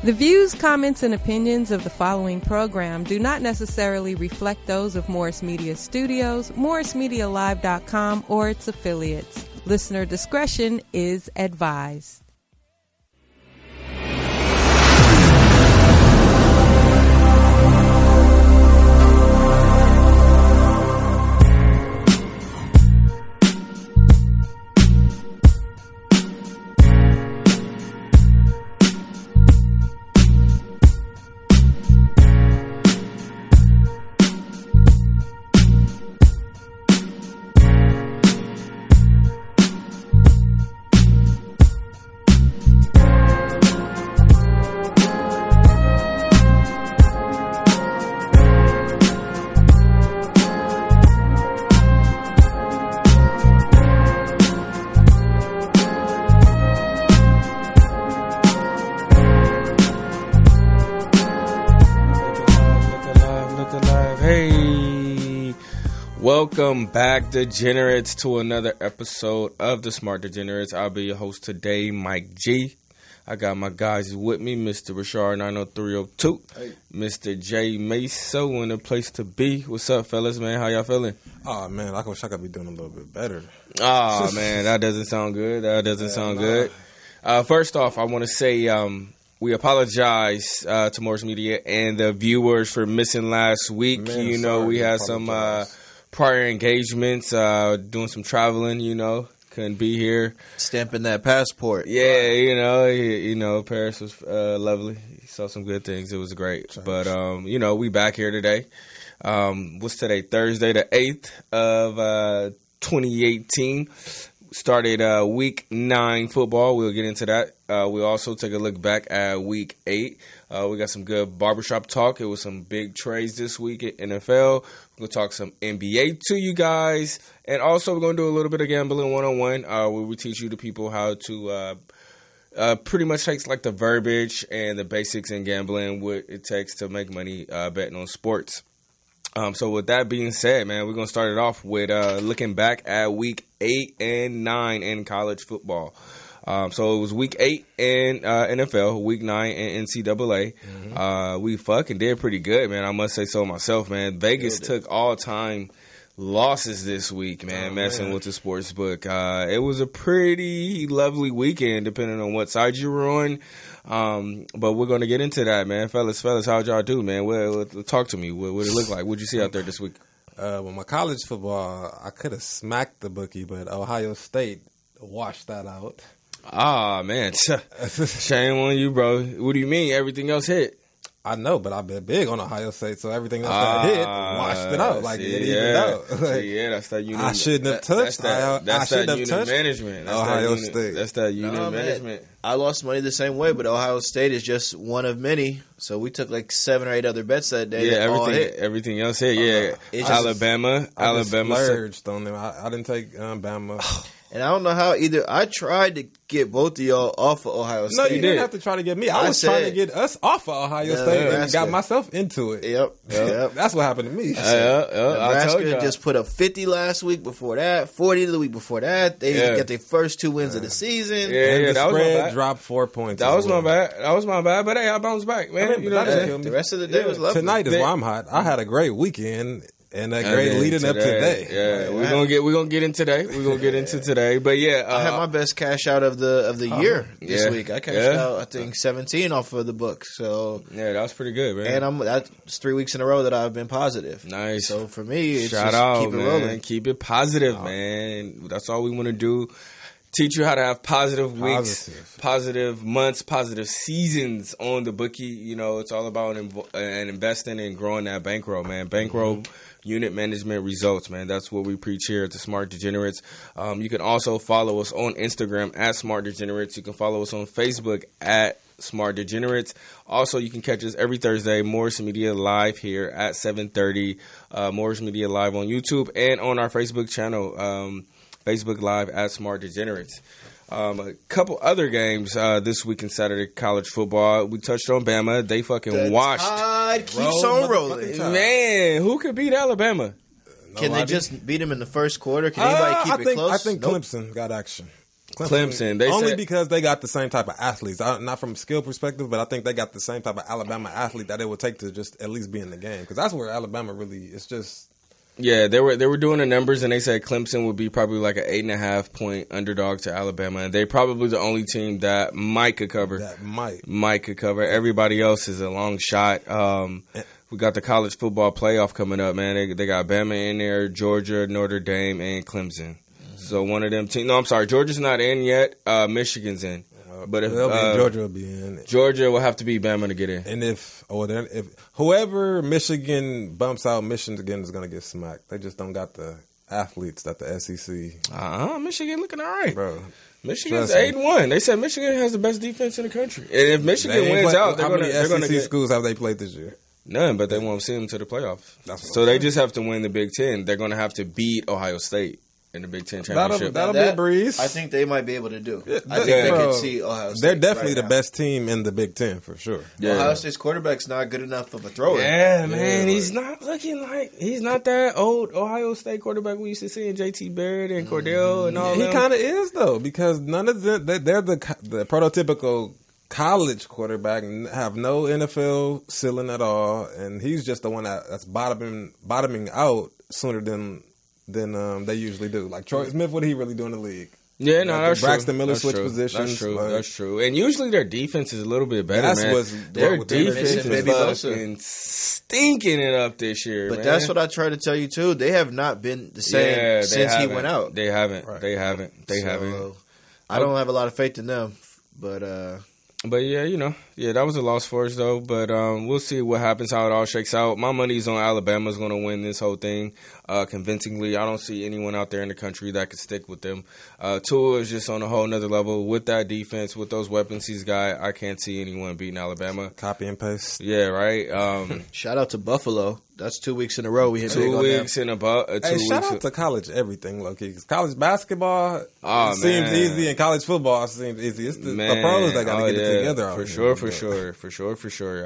The views, comments, and opinions of the following program do not necessarily reflect those of Morris Media Studios, MorrisMediaLive.com, or its affiliates. Listener discretion is advised. Welcome back, Degenerates, to another episode of the Smart Degenerates. I'll be your host today, Mike G. I got my guys with me, Mr. Rashard 90302, hey. Mr. J Meso in the place to be. What's up, fellas, man? How y'all feeling? Oh, man, I wish I could be doing a little bit better. Oh, man, that doesn't sound good. That doesn't sound good. First off, I want to say we apologize to Morris Media and the viewers for missing last week. Man, you know, we had some prior engagements, doing some traveling, you know, couldn't be here. Stamping that passport. Yeah, you know, Paris was lovely. Saw some good things. It was great. But, you know, we back here today. What's today? Thursday, the 8th of 2018. Started week 9 football. We'll get into that. We'll also take a look back at week 8. We got some good barbershop talk. It was some big trades this week at NFL. We're going to talk some NBA to you guys. And also we're going to do a little bit of gambling 101 where we teach you the people how to pretty much takes like the verbiage and the basics in gambling, what it takes to make money betting on sports. So with that being said, man, we're going to start it off with looking back at week 8 and 9 in college football. So it was week 8 in NFL, week 9 in NCAA. Mm-hmm. We fucking did pretty good, man. I must say so myself, man. Vegas took all-time losses this week, man, messing with the sports book. It was a pretty lovely weekend, depending on what side you were on. But we're going to get into that, man. Fellas, how'd y'all do, man? Talk to me. What did it look like? What'd you see out there this week? Well, my college football, I could have smacked the bookie, but Ohio State washed that out. Ah, man. Shame on you, bro. What do you mean? Everything else hit? I know, but I bet big on Ohio State, so everything else that hit washed it out. Like, it evened out. Like, that's that unit. I shouldn't have touched. That's that unit management. Ohio State. That's that unit management. I lost money the same way, but Ohio State is just one of many. So we took like 7 or 8 other bets that day. Yeah, everything else hit. Yeah, Alabama splurged on them. I didn't take Bama. And I don't know how either. I tried to get both of y'all off of Ohio State. No, you didn't have to try to get me. I was trying to get us off of Ohio State and got myself into it. Yep. That's what happened to me. Nebraska just put up 50 last week before that, 40 the week before that. They got their first 2 wins of the season. And the spread dropped 4 points. That was my bad. But hey, I bounced back, man. I mean, the rest of the day was lovely. Tonight is why I'm hot. I had a great weekend. And that great leading up today. Yeah, we're gonna get into today. We're gonna get into today. But yeah, I had my best cash out of the year this week. I cashed out I think 17 off of the book. So yeah, that was pretty good, man. And that's 3 weeks in a row that I've been positive. Nice. So for me, it's shout just out, keep it man. rolling. Keep it positive, man. That's all we want to do. Teach you how to have positive weeks, positive months, positive seasons on the bookie. You know, it's all about investing and growing that bankroll, man. Bankroll. Unit management results, man. That's what we preach here at the Smart Degenerates. You can also follow us on Instagram at Smart Degenerates. You can follow us on Facebook at Smart Degenerates. Also, you can catch us every Thursday, Morris Media Live here at 7:30. Morris Media Live on YouTube and on our Facebook channel, Facebook Live at Smart Degenerates. A couple other games this week in Saturday college football. We touched on Bama. They fucking washed. Tide keeps on rolling. Man, who could beat Alabama? Can they just beat them in the first quarter? Can anybody keep it close? I think Clemson got action. Clemson. They only said, because they got the same type of athletes. Not from a skill perspective, but I think they got the same type of Alabama athlete that it would take to just at least be in the game. Because that's where Alabama really, it's just... Yeah, they were doing the numbers, and they said Clemson would be probably like an 8.5 point underdog to Alabama, and they're probably the only team that might could cover. Might could cover. Everybody else is a long shot. We got the college football playoff coming up, man. They got Bama in there, Georgia, Notre Dame, and Clemson. So one of them teams. No, I'm sorry, Georgia's not in yet. Michigan's in. But if Georgia will be in, Georgia will have to be Bama to get in. And if whoever Michigan bumps out, Michigan is going to get smacked. They just don't got the athletes that the SEC. Michigan looking all right, bro. Michigan's 8-1. They said Michigan has the best defense in the country, and if Michigan wins out, they're going to get. Schools have they played this year? None, but they won't see them to the playoffs. So they just have to win the Big Ten. They're going to have to beat Ohio State in the Big Ten championship. That'll be a breeze. I think they might be able to do. I think they can see Ohio State. They're definitely the best team in the Big Ten for sure. Yeah. Ohio State's quarterback's not good enough of a thrower. Yeah, man, he's not looking like he's not that old Ohio State quarterback we used to see in JT Barrett and Cordell and all. He kind of is though, because none of they're the prototypical college quarterback, have no NFL ceiling at all, and he's just the one that's bottoming out sooner than they usually do. Like Troy Smith, what did he really do in the league? Yeah, no, that's Braxton true. Miller switch positions. That's true. Like, that's true. And usually their defense is a little bit better, their defense is fucking stinking it up this year, But man. that's what I try to tell you, too. They have not been the same since he went out. They haven't. Right. They haven't. I don't have a lot of faith in them, but yeah, that was a loss for us though. But we'll see what happens, how it all shakes out. My money's on Alabama's going to win this whole thing convincingly. I don't see anyone out there in the country that could stick with them. Tua is just on a whole nother level with that defense, with those weapons he's got. I can't see anyone beating Alabama. Copy and paste. Yeah, right. Shout out to Buffalo. That's 2 weeks in a row. We hit 2 weeks in a shout out to college everything, low key. Because college basketball seems easy, and college football seems easy. It's the pros that got to get it together. For sure.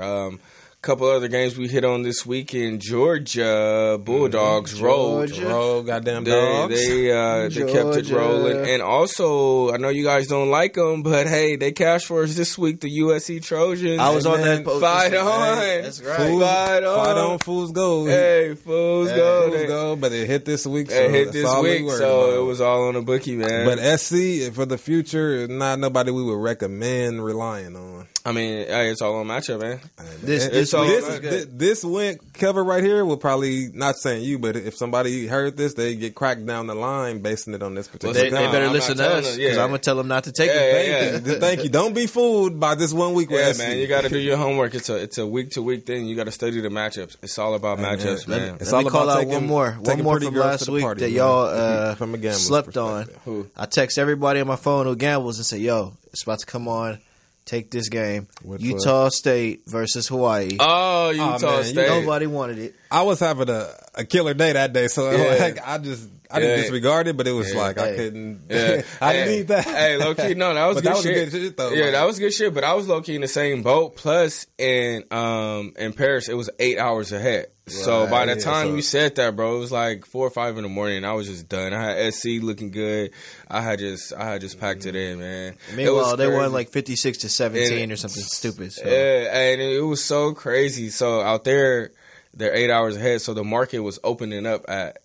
Couple other games we hit on this week in Georgia. Bulldogs rolled. Goddamn dogs. They kept it rolling. And also, I know you guys don't like them, but hey, they cashed for us this week, the USC Trojans. I was on that post. Fight on. That's right. Fight on, fools go. Hey, fools go. But it hit this week. So it was all on the bookie, man. But SC, for the future, not nobody we would recommend relying on. I mean, hey, it's all on matchup, man. This win cover right here will probably, not saying you, but if somebody heard this, they get cracked down the line basing it on this particular. They better listen to us because I'm gonna tell them not to take it. Thank you. Don't be fooled by this 1 week. Yeah, man, you got to do your homework. It's a week to week thing. You got to study the matchups. It's all about matchups, man. Let me call out one more from last week that y'all slept on. Who? I text everybody on my phone who gambles and say, "Yo, it's about to come on. Take this game. Utah State versus Hawaii." Oh, Utah State. Nobody wanted it. I was having a killer day that day, so I didn't disregard it, but it was I couldn't. I didn't need that. Hey, low key, no, that was good shit. Though, that was good shit. But I was low key in the same boat. Plus, in Paris, it was 8 hours ahead. So by the time you said that, bro, it was like 4 or 5 in the morning. I was just done. I had SC looking good. I had just packed it in, man. Meanwhile, they won like 56-17 or something stupid. So. Yeah, and it was so crazy. So out there, they're 8 hours ahead. So the market was opening up at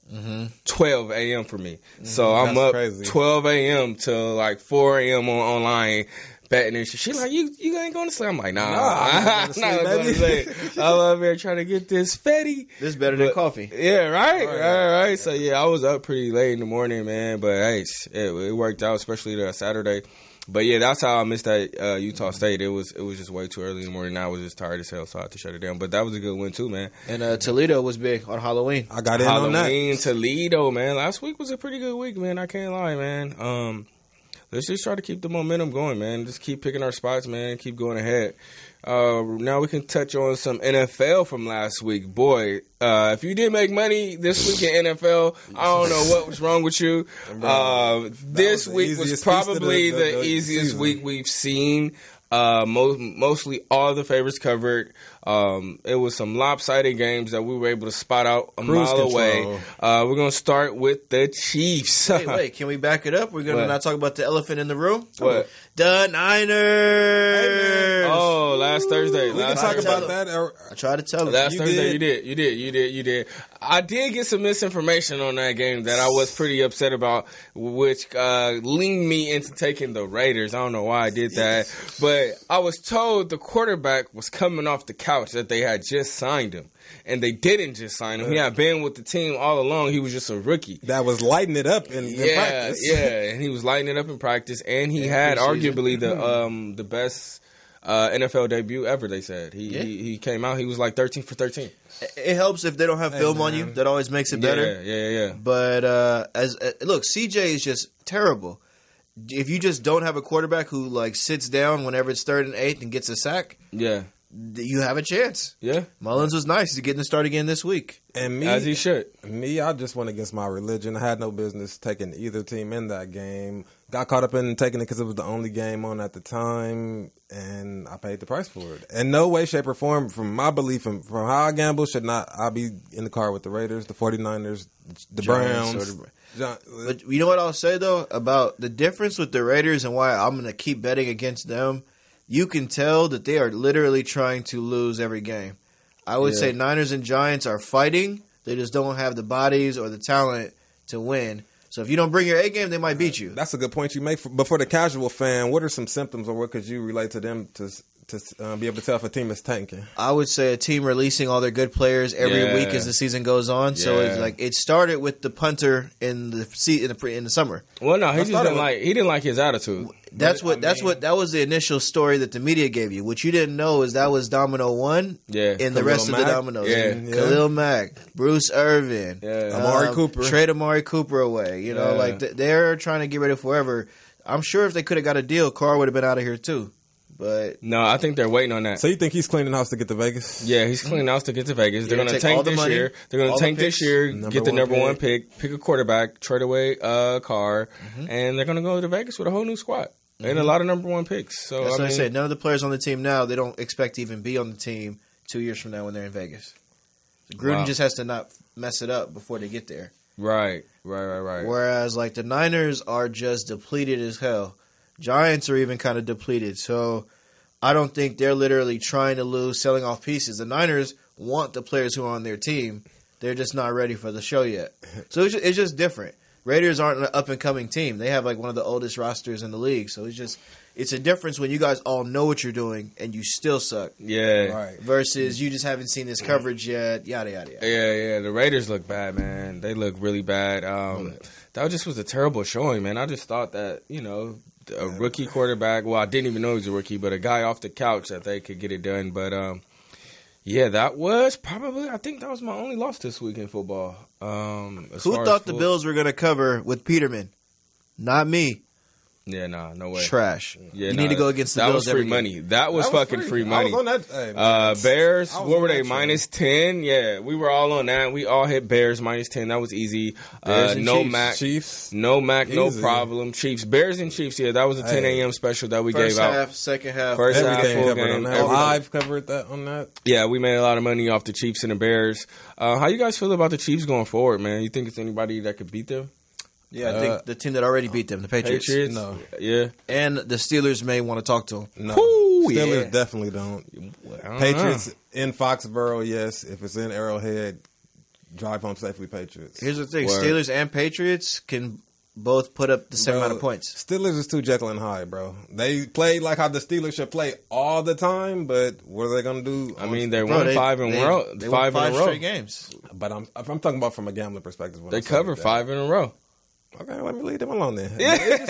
12 a.m. for me. So I'm up crazy. 12 a.m. till like 4 a.m. online. Betting and shit. She like, you ain't going to sleep. I'm like, nah, I'm not going to sleep. I'm over here trying to get this fatty. This is better than coffee. Yeah, right. So yeah, I was up pretty late in the morning, man. But hey, it worked out, especially the Saturday. But yeah, that's how I missed that Utah State. It was just way too early in the morning. I was just tired as hell, so I had to shut it down. But that was a good win too, man. And Toledo was big on Halloween. I got in on that. Halloween, Toledo, man. Last week was a pretty good week, man. I can't lie, man. Let's just try to keep the momentum going, man. Just keep picking our spots, man. Keep going ahead. Now we can touch on some NFL from last week. Boy, if you didn't make money this week in NFL, I don't know what was wrong with you. This week was probably the easiest week we've seen. Mostly all the favorites covered. It was some lopsided games that we were able to spot out a Cruise mile control. away. We're going to start with the Chiefs. Wait, can we back it up? We're going to not talk about the elephant in the room? What? The Niners! Oh, last Thursday. We can talk about that. I tried to tell him. Last Thursday, you did. I did get some misinformation on that game that I was pretty upset about, which leaned me into taking the Raiders. I don't know why I did that, but I was told the quarterback was coming off the couch, that they had just signed him. And they didn't just sign him. He had been with the team all along. He was just a rookie. That was lighting it up in practice. Yeah, and he was lighting it up in practice, and he had arguably the best NFL debut ever, they said. He came out, he was like 13 for 13. It helps if they don't have film on you. That always makes it better. Yeah. But look, CJ is just terrible. If you just don't have a quarterback who like sits down whenever it's 3rd and 8 and gets a sack, you have a chance. Yeah. Mullins was nice. He's getting to start again this week. And me, as he should. I just went against my religion. I had no business taking either team in that game. Got caught up in taking it because it was the only game on at the time, and I paid the price for it. In no way, shape, or form, from my belief, from how I gamble, I'll be in the car with the Raiders, the 49ers, the Browns. But you know what I'll say, though, about the difference with the Raiders and why I'm going to keep betting against them? You can tell that they are literally trying to lose every game. I would say Niners and Giants are fighting. They just don't have the bodies or the talent to win. So if you don't bring your A game, they might beat you. That's a good point you make. But for the casual fan, what are some symptoms, or what could you relate to them to be able to tell if a team is tanking? I would say a team releasing all their good players every week as the season goes on. So it's like it started with the punter in the summer. Well, no, he didn't like his attitude. That was the initial story that the media gave you. What you didn't know is that was Domino 1 and the rest of the dominoes. Khalil Mack, Bruce Irvin, Amari Cooper. Trade Amari Cooper away. You know, they're trying to get rid of forever. I'm sure if they could have got a deal, Carr would have been out of here too. But no, I think they're waiting on that. So you think he's cleaning house to get to Vegas? Yeah, he's cleaning house to get to Vegas. They're going to tank this year. They're going to tank this year, get the number one pick, pick a quarterback, trade away Carr, and they're going to go to Vegas with a whole new squad. And a lot of number one picks. So that's what I said. None of the players on the team now, they don't expect to even be on the team 2 years from now when they're in Vegas. Gruden just has to not mess it up before they get there. Right. Whereas, like, the Niners are just depleted as hell. Giants are even kind of depleted. So I don't think they're literally trying to lose, selling off pieces. The Niners want the players who are on their team. They're just not ready for the show yet. So it's just different. Raiders aren't an up-and-coming team. They have, like, one of the oldest rosters in the league. So it's a difference when you guys all know what you're doing and you still suck. Yeah. Right. Versus you just haven't seen this coverage yet, yada, yada, yada. Yeah. The Raiders look bad, man. They look really bad. That just was a terrible showing, man. I just thought that, a rookie quarterback, well, I didn't even know he was a rookie, but a guy off the couch that they could get it done. But, that was probably, I think that was my only loss this week in football. Who thought the Bills were going to cover with Peterman? Not me. Yeah, no way. Trash. Yeah, you need to go against the Bills. That was free money. That was fucking free money. I was on that. Bears, what were they? -10? Yeah, we were all on that. We all hit Bears -10. That was easy. No Mac. Chiefs. No Mac, no problem. Chiefs. Bears and Chiefs, yeah, that was a 10 a.m. special that we gave out. First half, second half. First half, full game. Live covered that on that. Yeah, we made a lot of money off the Chiefs and the Bears. How you guys feel about the Chiefs going forward, man? You think it's anybody that could beat them? Yeah, I think the team that already beat them, the Patriots. No. Yeah. And the Steelers may want to talk to them. No. Steelers definitely don't. Patriots in Foxborough, yes. If it's in Arrowhead, drive home safely, Patriots. Here's the thing. Steelers and Patriots can both put up the same amount of points. Steelers is too Jekyll and Hyde, bro. They play like how the Steelers should play all the time, but what are they going to do? I mean, they won five in a row. They won five straight games. But I'm talking about from a gambling perspective. They covered 5 in a row. Okay, let me leave them alone then. It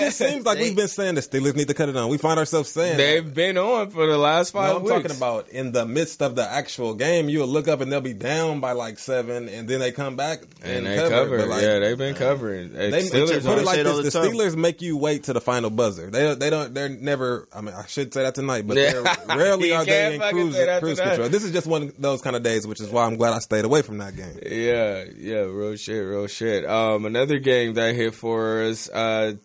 just seems like we've been saying the Steelers need to cut it on. We find ourselves saying they've been on for the last 5 weeks. I'm talking about in the midst of the actual game, you'll look up and they'll be down by like 7, and then they come back and they cover. They've been covering. Steelers put it like this: the Steelers make you wait to the final buzzer. They're never. I mean, I should say that tonight, but rarely are they in cruise control. This is just one of those kind of days, which is why I'm glad I stayed away from that game. Yeah, real shit. Another game that hit for us,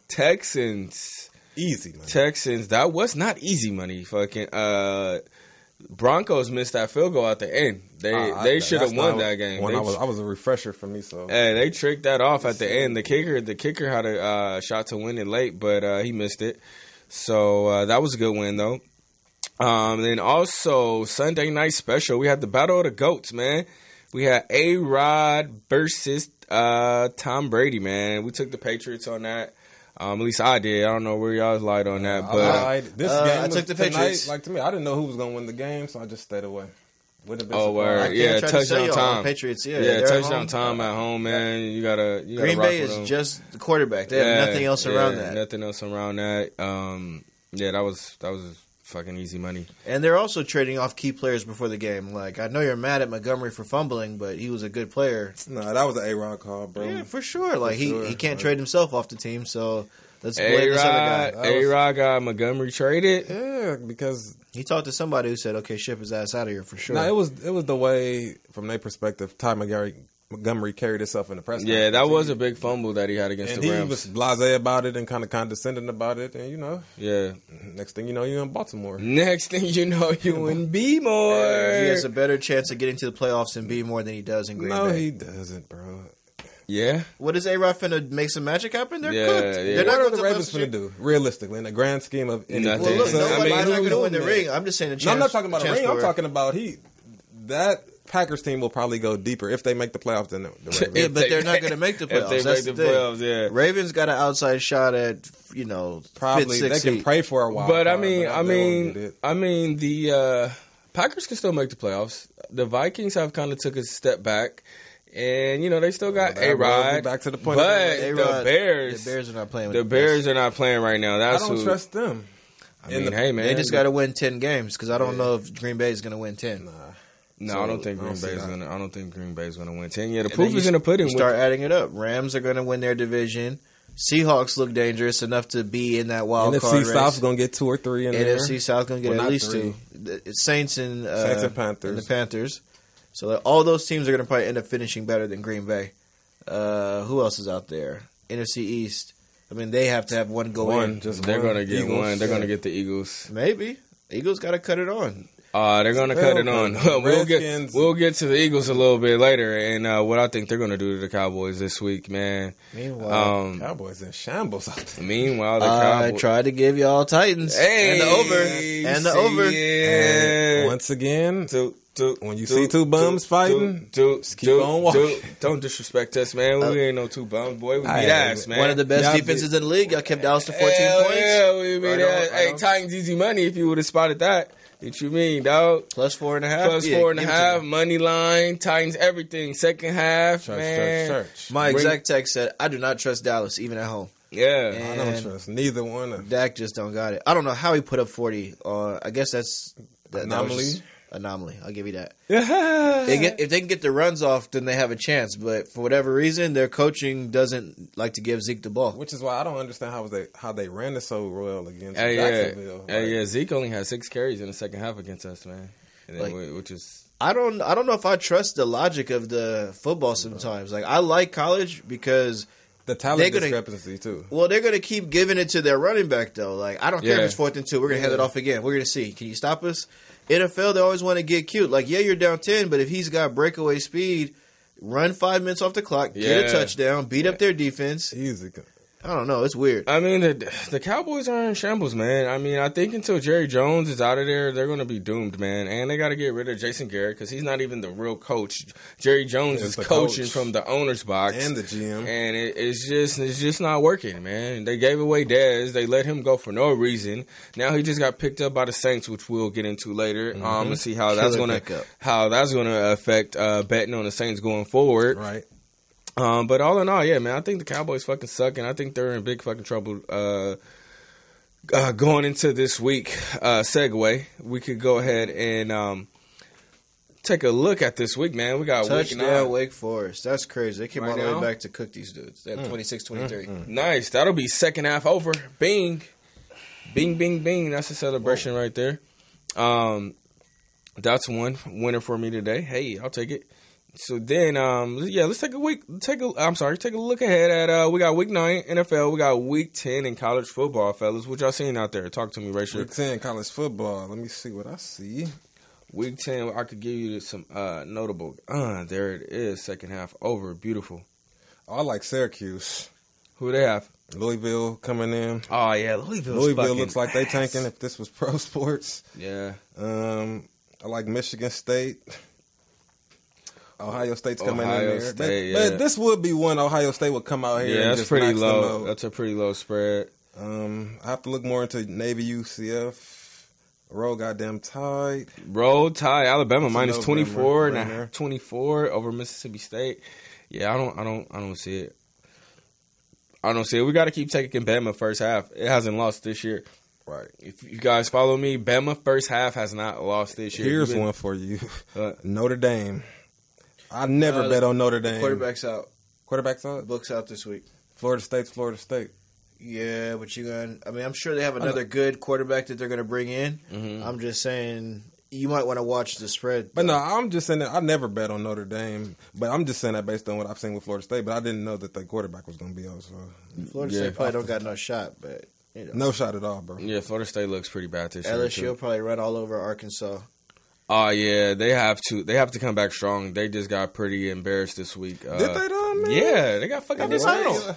Texans. Easy money. Texans. That was not easy money. Fucking Broncos missed that field goal at the end. They should have won that game. I was a refresher for me, so hey, they tricked that off at the end. The kicker had a shot to win it late, but he missed it. So that was a good win though. Then also Sunday night special, we had the Battle of the Goats, man. We had A-Rod versus Tom Brady, man. We took the Patriots on that. At least I did. I don't know where y'all's light on that, but this game I took the Patriots. Like, to me, I didn't know who was going to win the game, so I just stayed away. Touchdown time. Patriots, touchdown time at home, man. You gotta Green Bay is just the quarterback. They have nothing else around that. Nothing else around that. That was fucking easy money. And they're also trading off key players before the game. Like, I know you're mad at Montgomery for fumbling, but he was a good player. No, that was an A-Rod call, bro. Yeah, for sure. Like, he can't trade himself off the team, so let's blame this other guy. A-Rod got Montgomery traded? Yeah, because he talked to somebody who said, okay, ship his ass out of here for sure. No, it was the way, from their perspective, Ty Montgomery carried himself in the press conference. Yeah, that was a big fumble that he had against the Rams. And he was blasé about it and kind of condescending about it. And, next thing you know, you're in Baltimore. Next thing you know, you in B-more. He has a better chance of getting to the playoffs in B-more than he does in Green Bay. No, he doesn't, bro. Yeah? What is A-Rod finna make some magic happen? They're cooked. Yeah. They're not what are the Ravens finna do, realistically, in the grand scheme of anything? Nothing. Well, look, nobody's not going to win the man. ring. I'm just saying a chance. No, I'm not talking about a ring. for I'm it. talking about that Packers team will probably go deeper if they make the playoffs than the Ravens. Yeah, but they're not going to make the playoffs. If they make the playoffs, yeah. Ravens got an outside shot at, probably fifth, they sixth can seed. pray for a while. But the Packers can still make the playoffs. The Vikings have kind of took a step back. And, they still got A-Rod. Back to the point. But A-Rod, the Bears are not playing with the Bears are not playing right now. I don't trust them. Hey, man. They just got to win 10 games because I don't know if Green Bay is going to win 10. No, I don't think Green Bay is gonna. I don't think Green Bay is gonna win 10. Yeah, the proof is in the pudding. Start adding it up. Rams are gonna win their division. Seahawks look dangerous enough to be in that wild card race. NFC South's gonna get 2 or 3 in there. NFC South gonna get at least 2. It's Saints and Panthers. And the Panthers. So all those teams are gonna probably end up finishing better than Green Bay. Who else is out there? NFC East. I mean, they have to have one go in. They're gonna get Eagles. one. They're gonna get the Eagles. Maybe Eagles got to cut it on. They're gonna cut it on. We'll get to the Eagles a little bit later, and what I think they're gonna do to the Cowboys this week, man. Meanwhile, Cowboys in shambles out there. Meanwhile, the Cowboys. I tried to give y'all Titans and the over. Yeah. Once again, when you see 2 bums fighting, just keep on walking. Don't disrespect us, man. We ain't no 2 bums, boy. We beat ass, man. One of the best defenses in the league. Y'all kept Dallas to 14 points. Yeah, we beat ass. Hey, Titans easy money if you would have spotted that. What you mean, dog? Plus 4.5. 4.5. Money line. Titans everything. Second half, man. My exact text said, I do not trust Dallas, even at home. Yeah. I don't trust neither one of them. Dak just don't got it. I don't know how he put up 40. I guess that's... Anomaly? Anomaly. I'll give you that. If they can get the runs off, then they have a chance. But for whatever reason, their coaching doesn't like to give Zeke the ball. Which is why I don't understand how they ran it so well against Jacksonville. Yeah. Zeke only had 6 carries in the second half against us, man. And then, which is... I don't know if I trust the logic of the football sometimes. Like, I like college because... The talent discrepancy, too. Well, they're going to keep giving it to their running back, though. Like, I don't care if it's 4th and 2. We're going to hand it off again. We're going to see. Can you stop us? NFL, they always want to get cute. Like, yeah, you're down 10, but if he's got breakaway speed, run 5 minutes off the clock, get a touchdown, beat up their defense. Easy. I don't know. It's weird. I mean, the Cowboys are in shambles, man. I mean, I think until Jerry Jones is out of there, they're going to be doomed, man. And they got to get rid of Jason Garrett because he's not even the real coach. Jerry Jones is coaching from the owner's box and the GM, and it's just not working, man. They gave away Dez. They let him go for no reason. Now he just got picked up by the Saints, which we'll get into later. And see how that's going to affect betting on the Saints going forward, right? But all in all, yeah, man, I think the Cowboys fucking suck, and I think they're in big fucking trouble going into this week. Segue, we could go ahead and take a look at this week, man. We got touchdown Wake Forest. That's crazy. They came all the way back to cook these dudes. They had 26-23. Nice. That'll be second half over. Bing. Bing, bing, bing. That's a celebration right there. That's one winner for me today. Hey, I'll take it. So then, let's take a look ahead at, we got week 9 NFL, we got week 10 in college football, fellas. What y'all seeing out there? Talk to me, Rachel. Week 10 college football. Let me see what I see. Week 10, I could give you some notable. There it is. Second half over. Beautiful. Oh, I like Syracuse. Who they have? Louisville coming in. Oh, yeah. Louisville looks like they tanking if this was pro sports. Yeah. I like Michigan State. Ohio State's coming in there. State, but this would be one Ohio State would come out here. Yeah, and that's just pretty max them low. out. That's a pretty low spread. I have to look more into Navy UCF. Roll goddamn Tide. Roll Tide. Alabama That's minus a 24 and no-brainer. 24 over Mississippi State. Yeah, I don't see it. I don't see it. We got to keep taking Bama first half. It hasn't lost this year. Right. If you guys follow me, Bama first half has not lost this year. Here's one for you. What? Notre Dame. I never bet on Notre Dame. Quarterback's out. Quarterback's out? Book's out this week. Florida State's Florida State. Yeah, but I'm sure they have another good quarterback that they're going to bring in. Mm-hmm. I'm just saying you might want to watch the spread. But no, I'm just saying that I never bet on Notre Dame. But I'm just saying that based on what I've seen with Florida State. But I didn't know that the quarterback was going to be out. So Florida State probably don't got no shot, but no shot at all, bro. Yeah, Florida State looks pretty bad this year. LSU will too. probably run all over Arkansas. Oh yeah, they have to. They have to come back strong. They just got pretty embarrassed this week. Did they though, man? Yeah, they got fucking dismantled.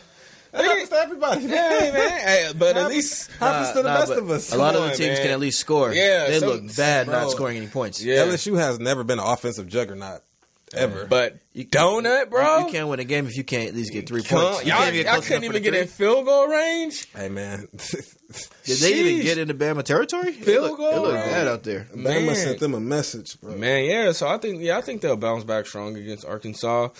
That happens to everybody. Yeah, man. Hey, but at least happens to the best but of us. A lot Come of on, the teams man. can at least score. Yeah, they so- look bad bro. not scoring any points. Yeah. LSU has never been an offensive juggernaut ever. But donut, bro. You can't win a game if you can't at least get 3 Come- points. You y'all, can't even get y'all close couldn't enough even for the get in three. field goal range. Hey man, Did they even Sheesh. get into Bama territory? Field goal, It looked bro. bad out there. Bama Man. sent them a message, bro. Man, yeah. So I think they'll bounce back strong against Arkansas.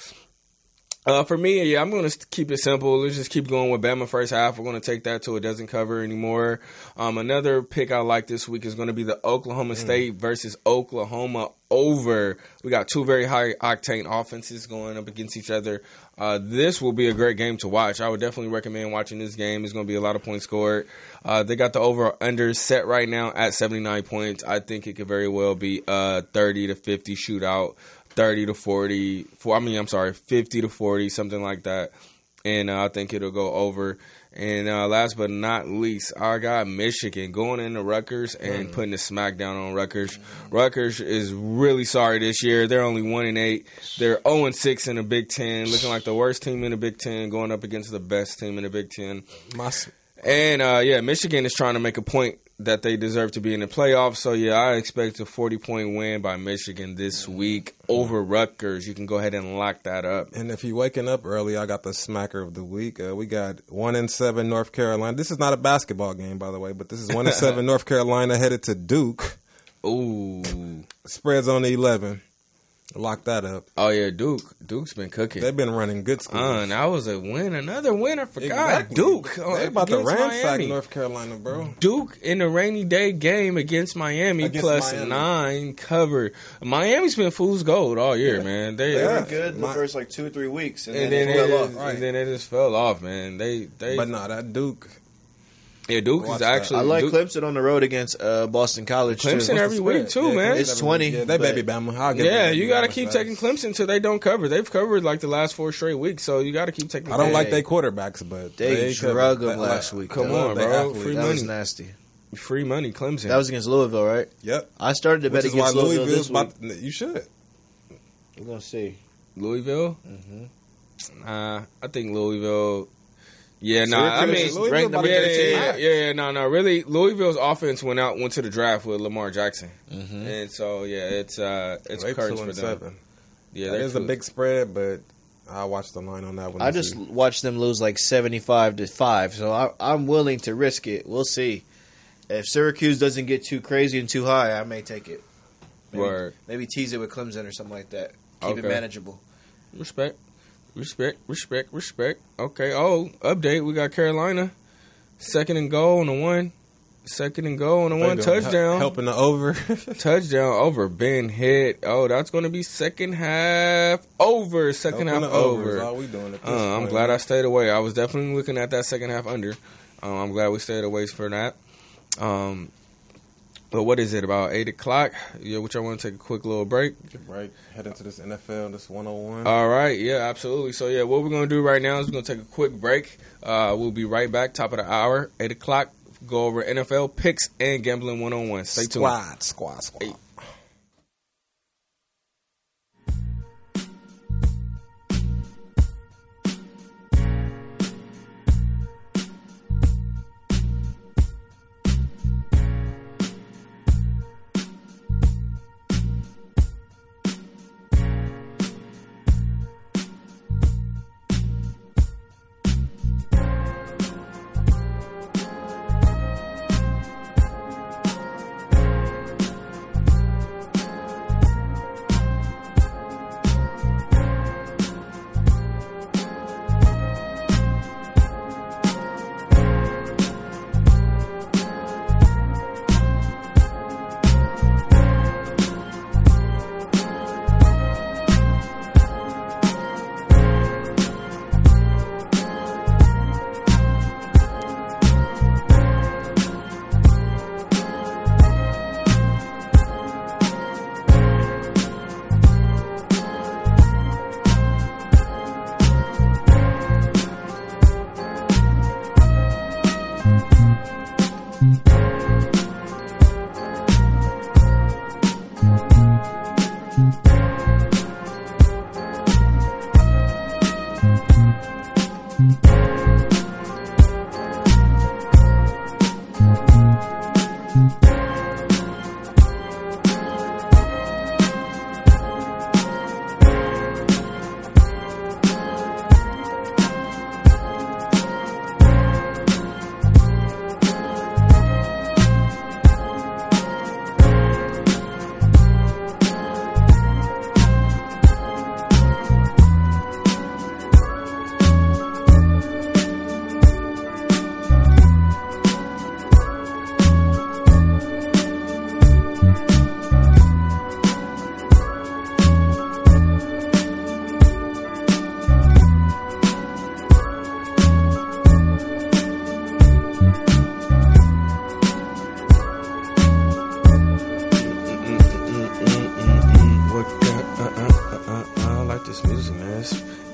For me, yeah, I'm going to keep it simple. Let's just keep going with Bama first half. We're going to take that till it doesn't cover anymore. Another pick I like this week is going to be the Oklahoma State versus Oklahoma over. We got two very high octane offenses going up against each other. This will be a great game to watch. I would definitely recommend watching this game. There's going to be a lot of points scored. They got the over/under set right now at 79 points. I think it could very well be a 30 to 50 shootout. 30 to 40, 50 to 40, something like that. And I think it'll go over. And last but not least, I got Michigan going into Rutgers and putting the smack down on Rutgers. Rutgers is really sorry this year. They're only 1-8. They're 0-6 in the Big Ten, looking like the worst team in the Big Ten, going up against the best team in the Big Ten. And Michigan is trying to make a point that they deserve to be in the playoffs. So, yeah, I expect a 40-point win by Michigan this week over Rutgers. You can go ahead and lock that up. And if you're waking up early, I got the smacker of the week. We got 1-7 North Carolina. This is not a basketball game, by the way, but this is 1-7 North Carolina headed to Duke. Ooh. Spreads on the 11. Lock that up. Oh, yeah, Duke. Duke's been cooking. They've been running good schools. That was a win. Another win. I forgot. Exactly. Duke. They about to against ransack Miami. North Carolina, bro. Duke in the rainy day game against Miami Against plus Miami. 9 covered. Miami's been fool's gold all year, man. They They were Yeah. good the first 2 or 3 weeks, and and then then they it fell just, off. and then it just fell off, man. They But no, that Duke. yeah, Duke Watch is that. actually I like Duke, Clemson on the road against Boston College too. Clemson every week too, Yeah, man. It's 20. Yeah, they but- baby Bama. I'll give Yeah, them you got to Bama keep stats. taking Clemson till they don't cover. They've covered like the last 4 straight weeks, so you got to keep taking. I don't Clemson. like their quarterbacks, but They covered. drug them Like, last week. Come though. on, they bro. athletes. Free That was money, nasty. free money, Clemson. That was against Louisville, right? Yep. I started to bet Which is why against Louisville Louisville's this week. about. You should. We're gonna see. Louisville. Mm-hmm. I think Louisville. Yeah, no, I mean, Louisville ranked number about to yeah, get yeah, no. Really, Louisville's offense went to the draft with Lamar Jackson, and so yeah, it's They curtains 2 for and them. 7. Yeah, That they're is a two- big spread, but I'll watch the line on that one. I and just see. watched them lose 75-5, so I'm willing to risk it. We'll see. If Syracuse doesn't get too crazy and too high, I may take it. Word. Maybe tease it with Clemson or something like that. Keep it Okay. manageable. Respect. Okay. Oh, update. We got Carolina. Second and goal on the 1. Second and goal on the 1. They doing Touchdown. helping the over. Touchdown over. Ben hit. Oh, that's going to be second half over. Second half Helping the over is over. all we doing at this I'm point. glad I stayed away. I was definitely looking at that second half under. I'm glad we stayed away for that. But what is it, about 8 o'clock? Yeah, which I want to take a quick little break. Right, head into this NFL, this 101. All right, yeah, absolutely. So, yeah, what we're going to do right now is we're going to take a quick break. We'll be right back, top of the hour, 8 o'clock. Go over NFL picks and gambling 101. Stay tuned. Squad. Hey.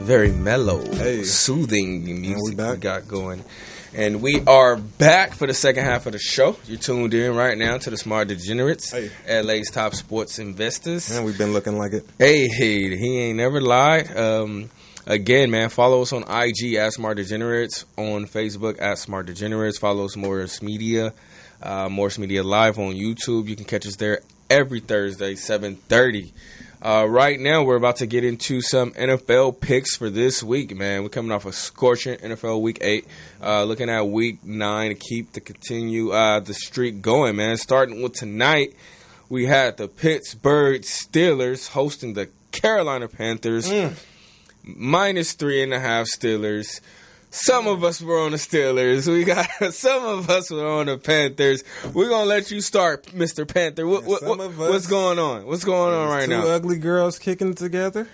Very mellow, soothing music we got going. And we are back for the second half of the show. You're tuned in right now to the Smart Degenerates, LA's top sports investors. And we've been looking like it. Hey, he ain't never lied. Again, man, follow us on IG at Smart Degenerates, on Facebook at Smart Degenerates. Follow us Morris Media, Morris Media Live on YouTube. You can catch us there every Thursday, 7:30. Right now, we're about to get into some NFL picks for this week, man. We're coming off a scorching NFL Week 8. Looking at Week 9 to continue the streak going, man. Starting with tonight, we had the Pittsburgh Steelers hosting the Carolina Panthers. -3.5 Steelers. Some of us were on the Steelers. Some of us were on the Panthers. We're gonna let you start, Mr. Panther. What's going on? What's going on right now? Two ugly girls kicking together.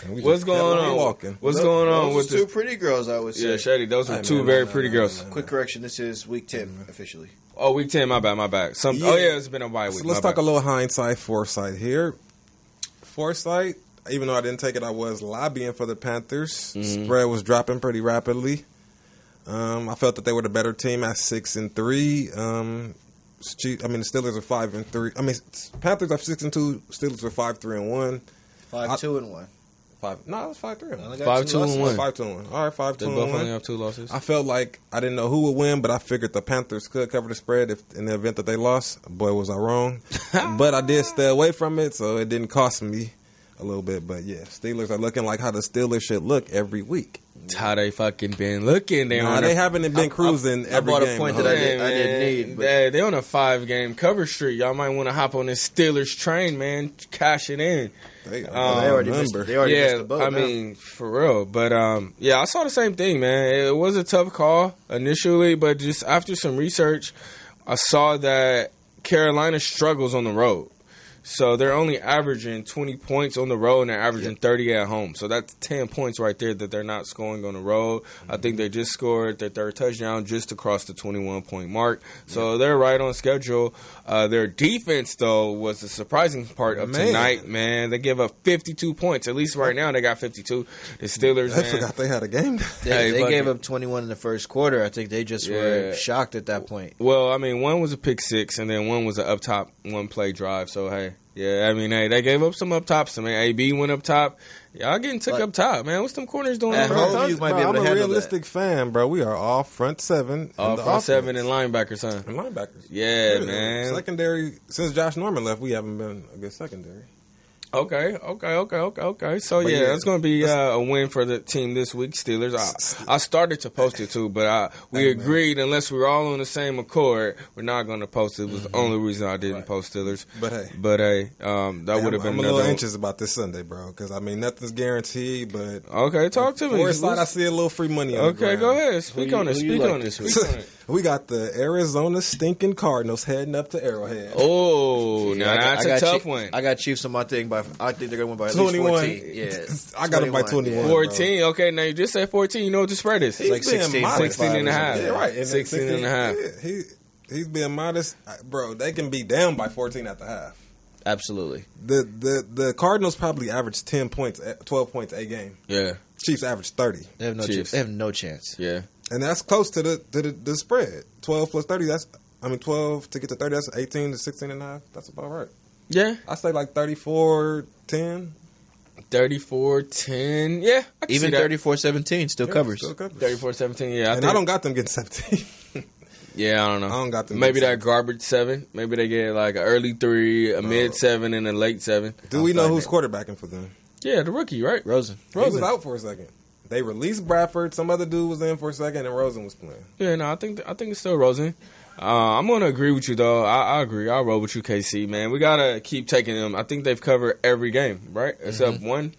What's going on? What's going on with two pretty girls? I would say. Yeah, Shady. Those were two very pretty girls. Quick correction: this is Week 10 officially. Oh, Week 10. My bad. Oh yeah, it's been a bye week. So let's talk a little hindsight, foresight here. Foresight. Even though I didn't take it, I was lobbying for the Panthers. Spread was dropping pretty rapidly. I felt that they were the better team at 6-3. The Steelers are 5-3. Panthers are 6-2. Steelers are 5-3-1. 5-2-1. No, it was 5-3. 5-2-1. 5-2-1. All right, 5-2-1. They both only have 2 losses. I felt like I didn't know who would win, but I figured the Panthers could cover the spread if in the event that they lost. Boy, was I wrong. But I did stay away from it, so it didn't cost me a little bit. But yeah, Steelers are looking like how the Steelers should look every week. It's how they fucking been looking. They haven't been cruising every game. I bought a point that I didn't need. They on a 5-game cover streak. Y'all might want to hop on this Steelers train, man. Cash it in. They already missed the boat. I mean, for real. But I saw the same thing, man. It was a tough call initially, but just after some research, I saw that Carolina struggles on the road. So they're only averaging 20 points on the road, and they're averaging 30 at home. So that's 10 points right there that they're not scoring on the road. I think they just scored their third touchdown just across the 21-point mark. So they're right on schedule. Their defense, though, was the surprising part of tonight, man. They give up 52 points. At least right now they got 52. The Steelers, I forgot they had a game. They gave up 21 in the first quarter. I think they just were shocked at that point. Well, I mean, one was a pick six, and then one was an up-top one-play drive. So, hey. Yeah, I mean, they gave up some up tops. I mean, AB went up top. Y'all getting took up top, man. What's them corners doing? At home, you might be able to handle that. I'm a realistic fan, bro. We are all front seven. All front seven and linebackers, huh? And linebackers. Yeah, man. Secondary, since Josh Norman left, we haven't been a good secondary. Okay. So, yeah, that's going to be a win for the team this week, Steelers. I started to post it, too, but we agreed unless we're all on the same accord, we're not going to post it. It was the only reason I didn't post Steelers. But, hey. That would have been I'm a little anxious about this Sunday, bro, because, nothing's guaranteed, but... Okay, talk to me. Foresight, I see a little free money on the ground. Okay, go ahead. Speak on it. We got the Arizona stinking Cardinals heading up to Arrowhead. Oh, now that's a tough one. I got Chiefs on my thing, but I think they're going to win by at least 14. Yeah, I got them by 21. 14? Bro. Okay, now you just said 14. You know what the spread is? It's like 16 and a half. Yeah, right. 16 and a half. Yeah, he's being modest. Bro, they can be down by 14 at the half. Absolutely. The Cardinals probably average 12 points a game. Yeah. Chiefs average 30. They have no chance. They have no chance. Yeah. And that's close to the spread. 12 plus 30, 12 to get to 30, that's 18 to 16.5. That's about right. Yeah. I say like 34-10. 34-10. Yeah. I can Even see that. 34-17 still covers. 34-17. Yeah. I don't got them getting 17. Yeah, I don't know. I don't got them. Maybe that garbage 7. Maybe they get like an early 3, a mid 7, and a late 7. Do we know who's quarterbacking for them? Yeah, the rookie, right? Rosen. He was out for a second. They released Bradford. Some other dude was in for a second, and Rosen was playing. Yeah, no, I think it's still Rosen. I'm gonna agree with you though. I agree. I'll roll with you, KC. Man, we gotta keep taking them. I think they've covered every game, right? Except one.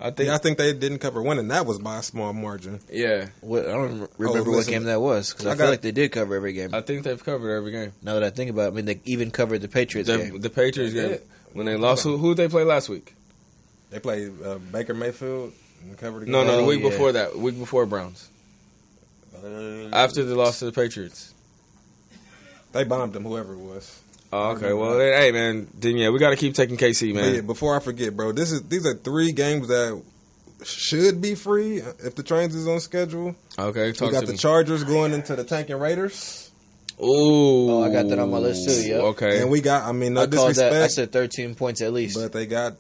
I think they didn't cover one, and that was by a small margin. Yeah. I don't remember what game that was because I feel like they did cover every game. I think they've covered every game. Now that I think about it, I mean, they even covered the Patriots game. The Patriots game when they lost. Who did they play last week? They played Baker Mayfield and covered the game. No, the week before that. Week before Browns. After they lost to the Patriots. They bombed them, whoever it was. Oh, okay. Well, hey, man. Then, yeah, we got to keep taking KC, man. Yeah, before I forget, bro, these are 3 games that should be free if the trains is on schedule. Okay, we got the Chargers going into the Tanking Raiders. Ooh. Oh, I got that on my list, too, yeah. Okay. And we got, no I disrespect. I said 13 points at least. But they got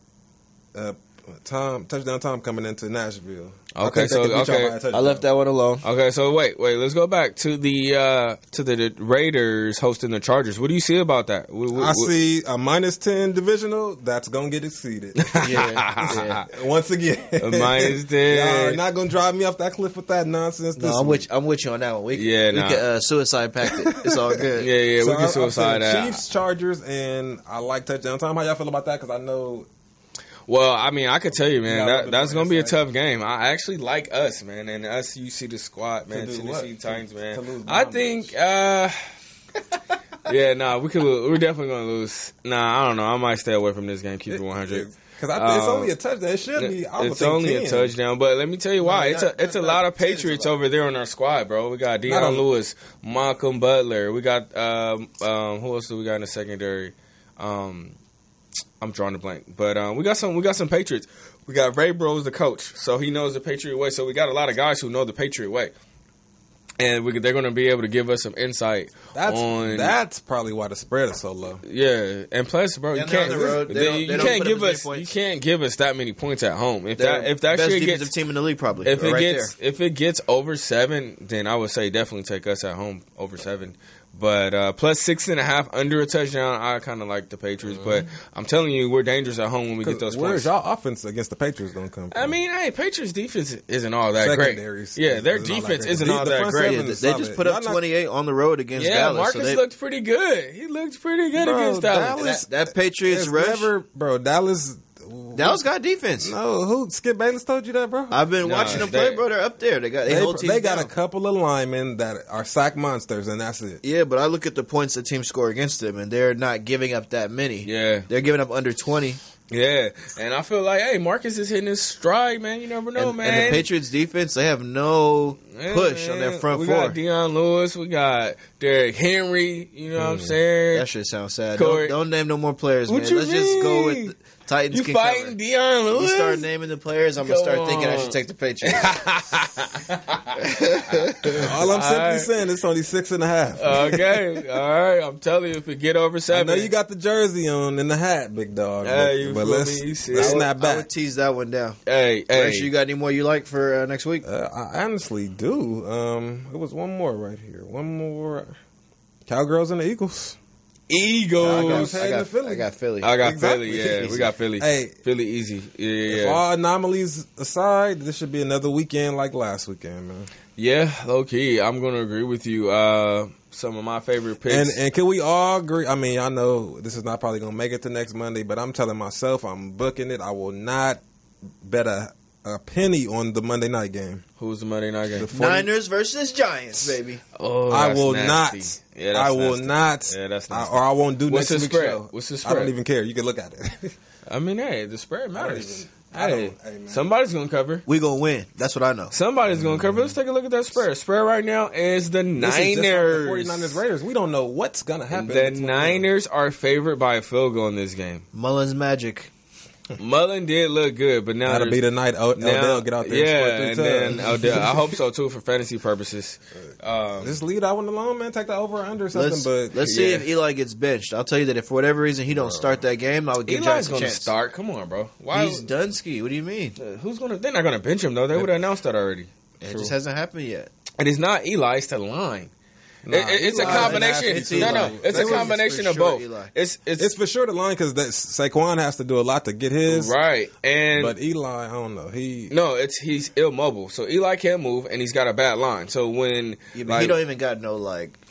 touchdown Tom coming into Nashville. Okay, I left that one alone. Okay, so wait, let's go back to the Raiders hosting the Chargers. What do you see about that? I see a -10 divisional that's gonna get exceeded. Yeah. Once again, a -10. Y'all are not gonna drive me off that cliff with that nonsense. No, I'm with you on that one. We can suicide pact it. It's all good. Yeah, we can suicide that. Chiefs, Chargers, and I like touchdown time. How y'all feel about that? Because I know. Well, I mean, I could tell you, man, that's going to be a tough game. I actually like us, man, and us, you see the squad, man, Tennessee Titans, man. I think, we're definitely going to lose. Nah, I don't know. I might stay away from this game, keep it 100. Because I think it's only a touchdown. It should be. It's only 10. A touchdown, but let me tell you why. It's a lot of Patriots over there on our squad, bro. We got Deion Lewis, Malcolm Butler. We got who else do we got in the secondary? I'm drawing a blank, but we got some Patriots. We got Ray Bros, the coach, so he knows the Patriot way. So we got a lot of guys who know the Patriot way, and they're going to be able to give us some insight. That's probably why the spread is so low. Yeah, and plus, bro, you can't give us that many points at home. If that best shit defensive gets team in the league, probably. If it gets over 7, then I would say definitely take us at home over 7. But plus 6.5 under a touchdown, I kind of like the Patriots. But I'm telling you, we're dangerous at home when we get those points. Where's y'all offense against the Patriots going to come from? I mean, hey, Patriots defense isn't all that great. Yeah, their defense isn't all that great. Yeah, they just put up 28 on the road against Dallas. Yeah, Marcus looked pretty good. He looked pretty good against Dallas. That Patriots rush. Dallas got defense. No, who? Skip Bayless told you that, bro? I've been watching them play, bro. They're up there. They got a couple of linemen that are sack monsters, and that's it. Yeah, but I look at the points the team score against them, and they're not giving up that many. Yeah, they're giving up under 20. Yeah, and I feel like, hey, Marcus is hitting his stride, man. You never know, man. And the Patriots defense, they have no push on their front four. We got Deion Lewis, we got Derrick Henry. You know what I'm saying? That shit sounds sad. Don't name no more players, man. Let's just go with Titans. You fighting Deion Lewis? You start naming the players, I'm gonna start thinking I should take the Patriots. All I'm simply saying is only 6.5. Okay, all right. I'm telling you, if it get over 7, I know you got the jersey on and the hat, big dog. But let's snap back. I would tease that one down. Hey, Rachel, you got any more you like for next week? I honestly do. It was one more right here. One more. Cowgirls and the Eagles. Eagles. I got Philly. I got Philly. Yeah, we got Philly. Hey, Philly easy. Yeah. If all anomalies aside, this should be another weekend like last weekend, man. Yeah, low key. I'm gonna agree with you. Some of my favorite picks. And can we all agree? I mean, I know this is not probably gonna make it to next Monday, but I'm telling myself I'm booking it. I will not bet a penny on the Monday night game. Who's the Monday night game? Niners versus Giants, baby. Oh, I will nasty. not. Yeah, I will not. Yeah, that's nasty. Or I won't do What's next the week's spread? show. What's the spread? I don't even care. You can look at it. I mean, hey, the spread matters. Hey, somebody's gonna cover. We gonna win. That's what I know. Somebody's gonna cover. Let's take a look at that spread. Spread right now is the Niners. This is just like the 49ers Raiders. We don't know what's gonna happen. The Niners are favored by a field goal in this game. Mullins magic. Mullen did look good, but now That'll be the night Odell get out there and score 3 and then Odell. I hope so too for fantasy purposes. Just leave that one alone, man. Take the over or under or something. Let's see if Eli gets benched. I'll tell you that if for whatever reason he don't start that game, I would give Eli's Giants a going to chance. start. Come on, bro. Why? He's Dunsky. What do you mean? Who's going to? They're not going to bench him though. They would have announced that already. It just hasn't happened yet. And it's not Eli. It's the line. Nah, it's a Eli- combination. It's Eli. It's a combination of both. Eli. It's for sure the line because Saquon has to do a lot to get his. Right. And But Eli, I don't know. he's immobile. So Eli can't move, and he's got a bad line. So when he don't even got he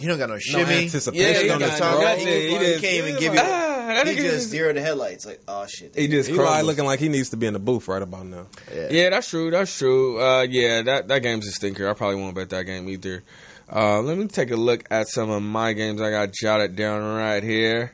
don't got no shimmy. Anticipation he on the got throw. nothing. He can't even give you. He nigga just zero the headlights. Like, oh shit. he just Eli crumbles. looking like he needs to be in the booth right about now. Yeah, that's true. That's true. That game's a stinker. I probably won't bet that game either. Let me take a look at some of my games I got jotted down right here.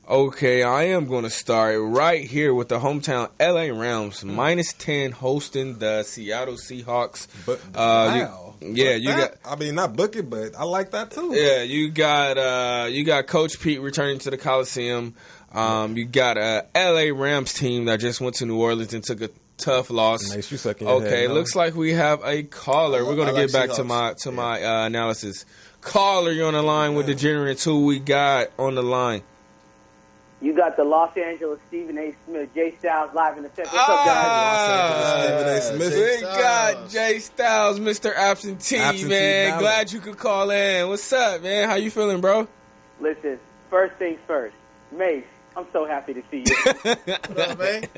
Okay, I am going to start right here with the hometown LA Rams, -10 hosting the Seattle Seahawks. But I mean, not book it, but I like that too. Yeah, you got Coach Pete returning to the Coliseum. You got a LA Rams team that just went to New Orleans and took a tough loss. Makes you suck in your Okay, head, looks like we have a caller. We're going to get back to my analysis. Caller, you're on the line with Degenerates. Who we got on the line? You got the Los Angeles Stephen A. Smith, Jay Styles live in the set. What's up, guys? We got Jay Styles, Mr. Absentee, man. Ballot. Glad you could call in. What's up, man? How you feeling, bro? Listen, first things first. Mace, I'm so happy to see you. What up, man?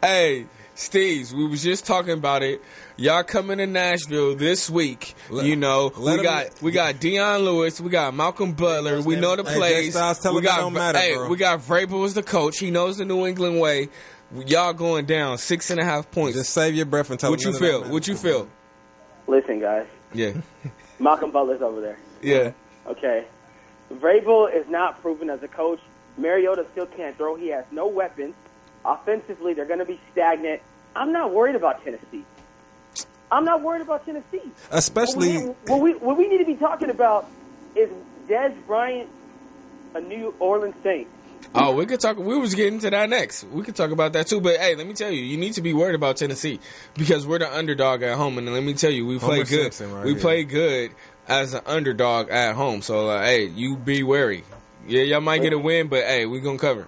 Hey, Steves, we was just talking about it. Y'all coming to Nashville this week. We got Deion Lewis, we got Malcolm Butler, we know the plays. We got Vrabel as the coach. He knows the New England way. Y'all going down 6.5 points. Just save your breath and tell what you feel. What you feel? Listen, guys. Yeah. Malcolm Butler's over there. Yeah. Okay. Vrabel is not proven as a coach. Mariota still can't throw. He has no weapons. Offensively, they're going to be stagnant. I'm not worried about Tennessee. Especially what we need to be talking about is Dez Bryant, a New Orleans Saint. Oh, we could talk. We was getting to that next. We could talk about that too. But hey, let me tell you, you need to be worried about Tennessee because we're the underdog at home, and let me tell you, we play good. Play good as an underdog at home. So hey, you be wary. Yeah, y'all might get a win, but hey, we gonna cover.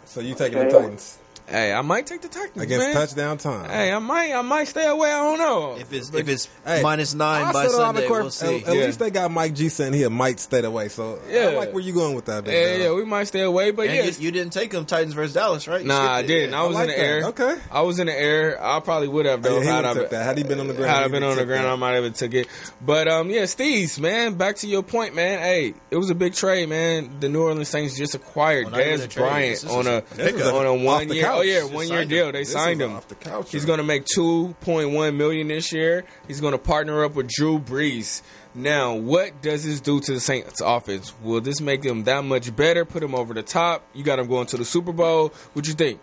So you taking the Titans? Hey, I might take the Titans against touchdown time. Hey, I might stay away. I don't know if it's -9 by Sunday. We'll see. At least they got Mike G saying he might stay away. So I like where you going with that. Yeah, we might stay away. But you didn't take them Titans versus Dallas, right? Nah, I didn't. I was in the air. Okay, I was in the air. I probably would have though. Had he been on the ground? Had I been on the ground, I might have took it. But Steves, man, back to your point, man. Hey, it was a big trade, man. The New Orleans Saints just acquired Dez Bryant on a 1 year. Oh yeah, 1 year deal. They signed him. He's going to make $2.1 million this year. He's going to partner up with Drew Brees. Now, what does this do to the Saints offense? Will this make them that much better? Put them over the top? You got them going to the Super Bowl. What you think?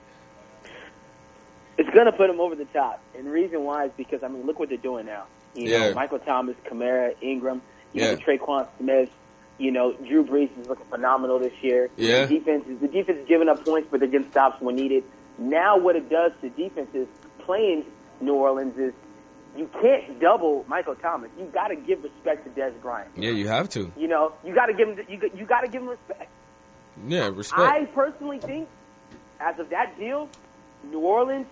It's going to put them over the top. And the reason why is because, look what they're doing now. You know, Michael Thomas, Kamara, Ingram, Traquan Smith. Drew Brees is looking phenomenal this year. Yeah. The defense is giving up points, but they're getting stops when needed. Now what it does to defenses playing New Orleans is you can't double Michael Thomas. You got to give respect to Dez Bryant. Yeah, you have to. You got to give him. You got to give him respect. Yeah, respect. I personally think, as of that deal, New Orleans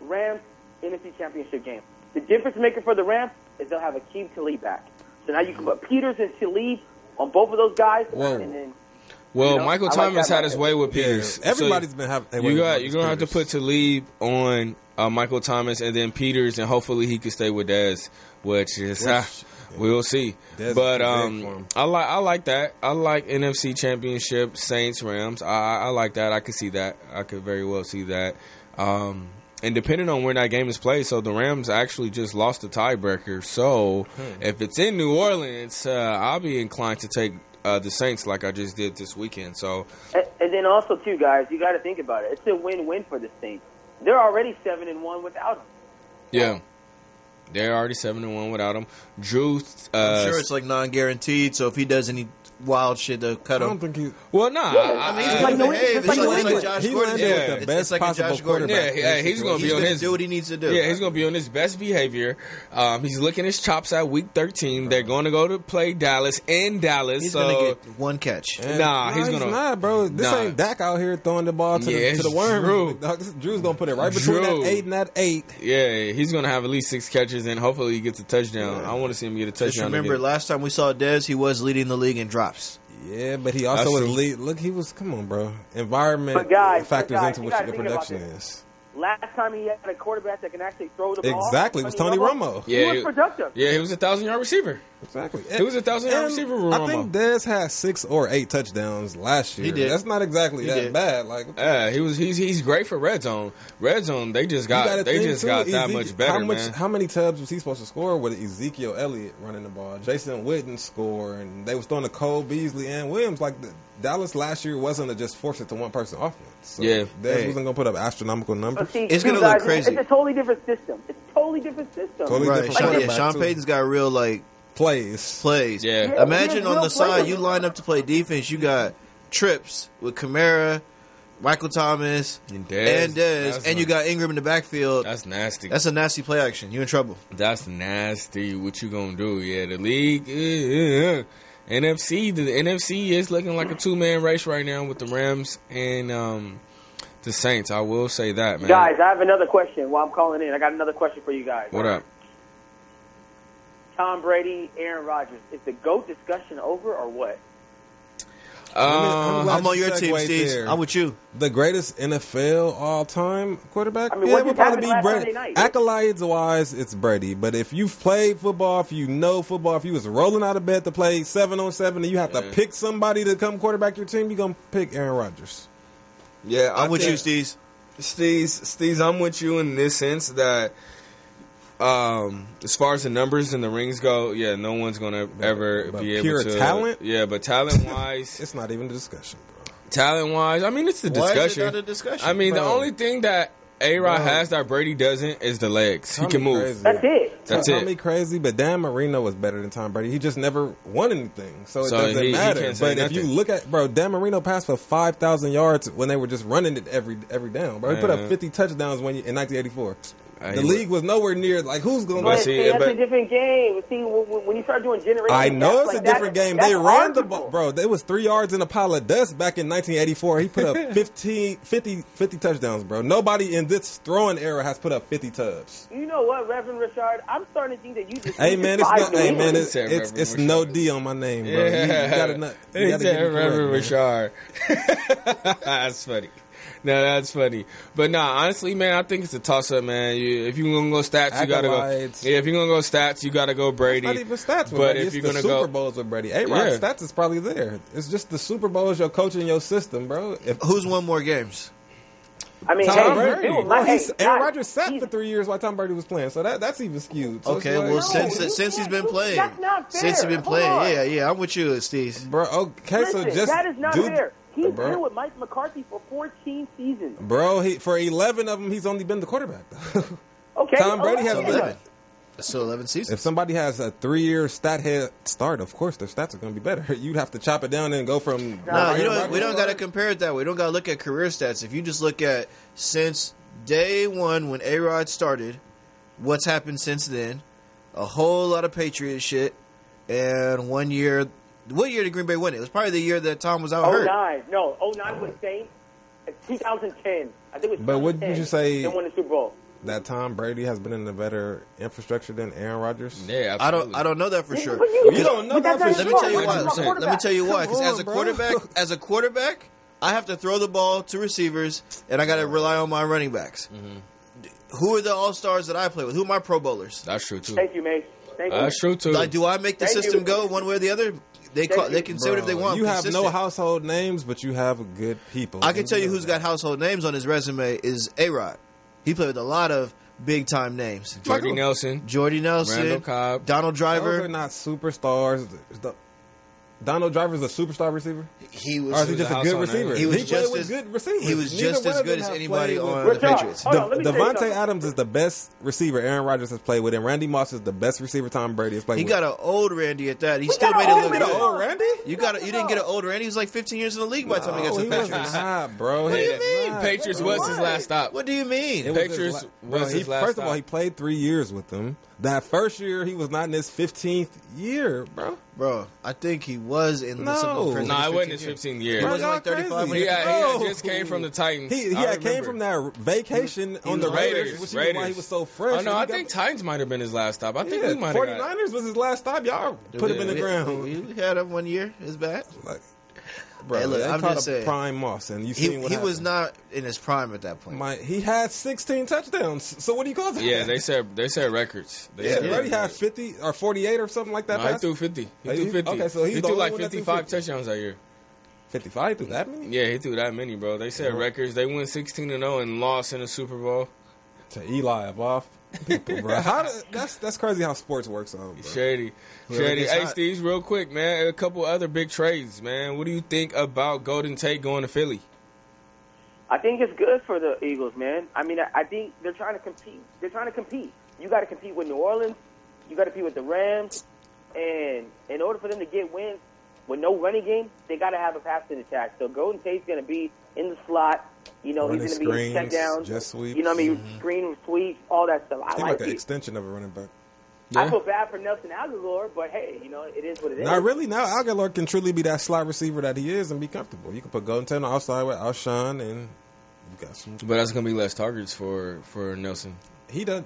Rams NFC Championship game. The difference maker for the Rams is they'll have Akeem Talib back. So now you can put Peters and Talib on both of those guys, and then. Well, Michael Thomas had his way with Peters. Yeah, everybody's been having. You're gonna have to put Talib on Michael Thomas and then Peters, and hopefully he can stay with Dez, which we'll see. Dez but I like that. I like NFC Championship Saints Rams. I like that. I could see that. I could very well see that. And depending on where that game is played, so the Rams actually just lost the tiebreaker. So if it's in New Orleans, I'll be inclined to take the Saints like I just did this weekend. So, and then also too, guys, you got to think about it. It's a win-win for the Saints. They're already 7-1 without him. Yeah, they're already 7-1 without him. Drew, I'm sure it's like non-guaranteed. So if he does any wild shit to cut I him. don't think he. Well, nah. I mean, he's like no- behave. it's like no It's like English. Josh He Gordon. landed Yeah. with the best It's like a possible Josh Gordon. quarterback. He's gonna He's be on gonna his. do what he needs to do. Yeah, he's going to be on his best behavior. He's licking his chops at week 13. They're going to go to play Dallas in Dallas. He's so gonna get one catch. And- Nah, he's gonna- not, bro. This Nah. ain't Dak out here throwing the ball to Yeah, the it's worm. Drew. Drew's gonna put it right between Drew. that 8 and that 8. yeah, he's going to have at least 6 catches, and hopefully he gets a touchdown. I want to see him get a Just touchdown. remember, again. last time we saw Dez, he was leading the league in drops. Yeah, but he also That's was true. lead. Look, he was. Come on, bro. Environment But guys, factors into you what gotta your think about production this. is. Last time he had a quarterback that can actually throw the ball. Exactly, it was Tony Romo. He was productive. Yeah, he was a 1,000-yard receiver. Exactly. He was a 1,000-yard receiver. I think Dez had 6 or 8 touchdowns last year. He did. That's not exactly He that did. bad. Like, He's great for red zone. Red zone, they just got that much better, man. How many tubs was he supposed to score with Ezekiel Elliott running the ball? Jason Witten score, and they was throwing to Cole Beasley and Williams. Like Dallas last year wasn't to just force it to one person offense. So Yeah. Dez wasn't gonna put up astronomical numbers. But see, It's you gonna guys, look crazy. It's a totally different system. It's a totally different system. Totally Right. different Sean, quarterback, Sean too. Payton's got real Plays. Yeah. Yeah. Imagine on real the side, players. you line up to play defense. You got trips with Kamara, Michael Thomas, And and Dez. Dez, and you got Ingram in the backfield. That's nasty. That's a nasty play action. You in trouble. That's nasty. What you gonna do? Yeah, the league, NFC. The NFC is looking like a 2-man race right now with the Rams and the Saints. I will say that, man. Guys, I have another question while I'm calling in. I got another question for you guys. What up? Tom Brady, Aaron Rodgers. Is the GOAT discussion over or what? I'm glad I'm on you your team, segued Steve. there. I'm with you. The greatest NFL all-time quarterback? I mean, Yeah, what it would just probably be happened last Brady. Sunday night? Accolades-wise, it's Brady. But if you've played football, if you know football, if you was rolling out of bed to play 7-on-7 and you have to pick somebody to come quarterback your team, you're going to pick Aaron Rodgers. Yeah, I'm with you, Steve. Steez, I'm with you in this sense that as far as the numbers and the rings go, yeah, no one's gonna ever but be able pure to. talent? Yeah, but talent wise, It's not even a discussion, bro. talent wise, I mean, it's the Why is it discussion. not a discussion? I mean, the Bro. only thing that A-Rod Bro. has that Brady doesn't is the legs. He Tell can me move. crazy. That's it. That's Tell it. me crazy, but Dan Marino was better than Tom Brady. He just never won anything, so it So doesn't he matter. can't say But if you nothing. look at, bro, Dan Marino passed for 5,000 yards when they were just running it every down, bro. He put up 50 touchdowns in 1984. The league was nowhere near, like, who's going But But to see, that's but- a different game. See, when you start doing generations, I know it's like a different that, game. that's They ran the arguable. ball. Bro, there was 3 yards in a pile of dust back in 1984. He put up 50 touchdowns, bro. Nobody in this throwing era has put up 50 tubs. You know what, Reverend Richard? I'm starting to think that you just. Hey man, it's surprised no, New hey man, England. it's Said it's, Reverend it's no Rashard. D on my name, bro. Yeah. You gotta not. You He gotta said get me correct, Reverend man. Richard. That's funny. No, that's funny. But nah, honestly, man, I think it's a toss up, man. If you're gonna go stats, you gotta go. Accolades. Yeah, if you're gonna go stats, you gotta go Brady. Not even stats with But Brady. if It's you're the gonna Super go, Bowls with Brady. A-Rod Yeah. stats is probably there. It's just the Super Bowls, your coaching, your system, bro. If Who's won more games? I mean, Tom hey, Brady, dude, bro, hey, Aaron guys, Rodgers sat he's- for 3 years while Tom Brady was playing, so that's even skewed. So Okay, it's like- well, No, since he's been playing, that's not fair. since he's been Hold playing, on. yeah, I'm with you, Steve. bro, okay, so Listen, just that is not do, fair. He's bro. been with Mike McCarthy for 14 seasons. Bro, for 11 of them, he's only been the quarterback. Okay, Tom Brady has 11. 11. That's still 11 seasons. If somebody has a 3-year stat head start, of course their stats are going to be better. You'd have to chop it down and go from. No, we don't got to compare it that way. We don't got to look at career stats. If you just look at since day one when A-Rod started, what's happened since then? A whole lot of Patriot shit, and 1 year. What year did Green Bay win it? It was probably the year that Tom was out hurt. 09. No, 09 was Saints. It's 2010. I think it was. But wouldn't you 2010. say- They won the Super Bowl. That Tom Brady has been in a better infrastructure than Aaron Rodgers. yeah, I absolutely. don't know that for sure. But you don't know but that that's for not sure. Let me tell you why. 100%. Let me tell you why. Because Come as on, a bro. quarterback, I have to throw the ball to receivers, and I got to rely on my running backs. Who are the all stars that I play with? Who are my Pro Bowlers? That's true too. Thank you, Mace. Thank you. That's true too. Like, do I make the Thank system you. go one way or the other? They can say whatever they want. You have no Consistent. household names, but you have good people. I can tell you who's got household names on his resume is A-Rod. He played with a lot of big time names. Jordy Michael. Nelson. Jordy Nelson, Randall Cobb. Donald Those are Driver. not superstars. Donald Driver's a superstar receiver? He was. Or is he just a good receiver? He was played just with as good receivers. He was Neither just one as of good them as have anybody played on with- the Patriots. Hold on, let me say Devontae something. Adams is the best receiver Aaron Rodgers has played with, and Randy Moss is the best receiver Tom Brady has played He with. got an old Randy at that. He We still got made an it old look Randy. good. old Randy? You didn't get an old Randy. He was like 15 years in the league by the time he got to he the was Patriots. not, bro. What do you mean? Not. Patriots was his last stop. What do you mean? It was Patriots bro, was his last first of all, stop. he played 3 years with them. That first year, he was not in his 15th year, bro. Bro, I think he was in No. the No, it wasn't his 15th year. He Bro, wasn't y'all like 35 when crazy. he He No. just came from the Titans. He I came remember. from that vacation on was the Raiders, Raiders, which is Raiders. why he was so fresh. Oh no, And I he got- think Titans might have been his last stop. I think yeah, we might have got. 49ers was his last stop. Y'all put him in the ground. We had him 1 year. It's bad. Like, bro, Hey, look, they I'm caught just a saying. prime Moss, and you He seen what was happened. not in his prime at that point. He had 16 touchdowns. So what do you call that? Yeah, they said records. They Yeah, said he already had records. 50 or 48 or something like that. No, he pass? threw 50. He Hey, threw 50. okay, so he's he the threw only like one that threw 55 50. touchdowns that year. 55 through that many? Yeah, he threw that many, bro. They said records. They went 16-0 and lost in the Super Bowl. To Eli of off people, bro. That's crazy how sports works out, bro. Shady. Whoever Shady. gets Hey, hot. Steve, real quick, man. A couple other big trades, man. What do you think about Golden Tate going to Philly? I think it's good for the Eagles, man. I mean, I think they're trying to compete. You got to compete with New Orleans. You got to compete with the Rams. And in order for them to get wins with no running game, they got to have a passing attack. So Golden Tate's going to be in the slot. You know, Running he's going to be in check screens, downs. jet sweeps. You know what I mean? Screen sweeps, all that stuff. I He's like like an it. extension of a running back. I feel bad for Nelson Aguilar, but hey, you know, it is what it is. Not really. Now Aguilar can truly be that slot receiver that he is and be comfortable. You can put Golden Tate on the outside with Alshon, and you got some. But that's going to be less targets for Nelson.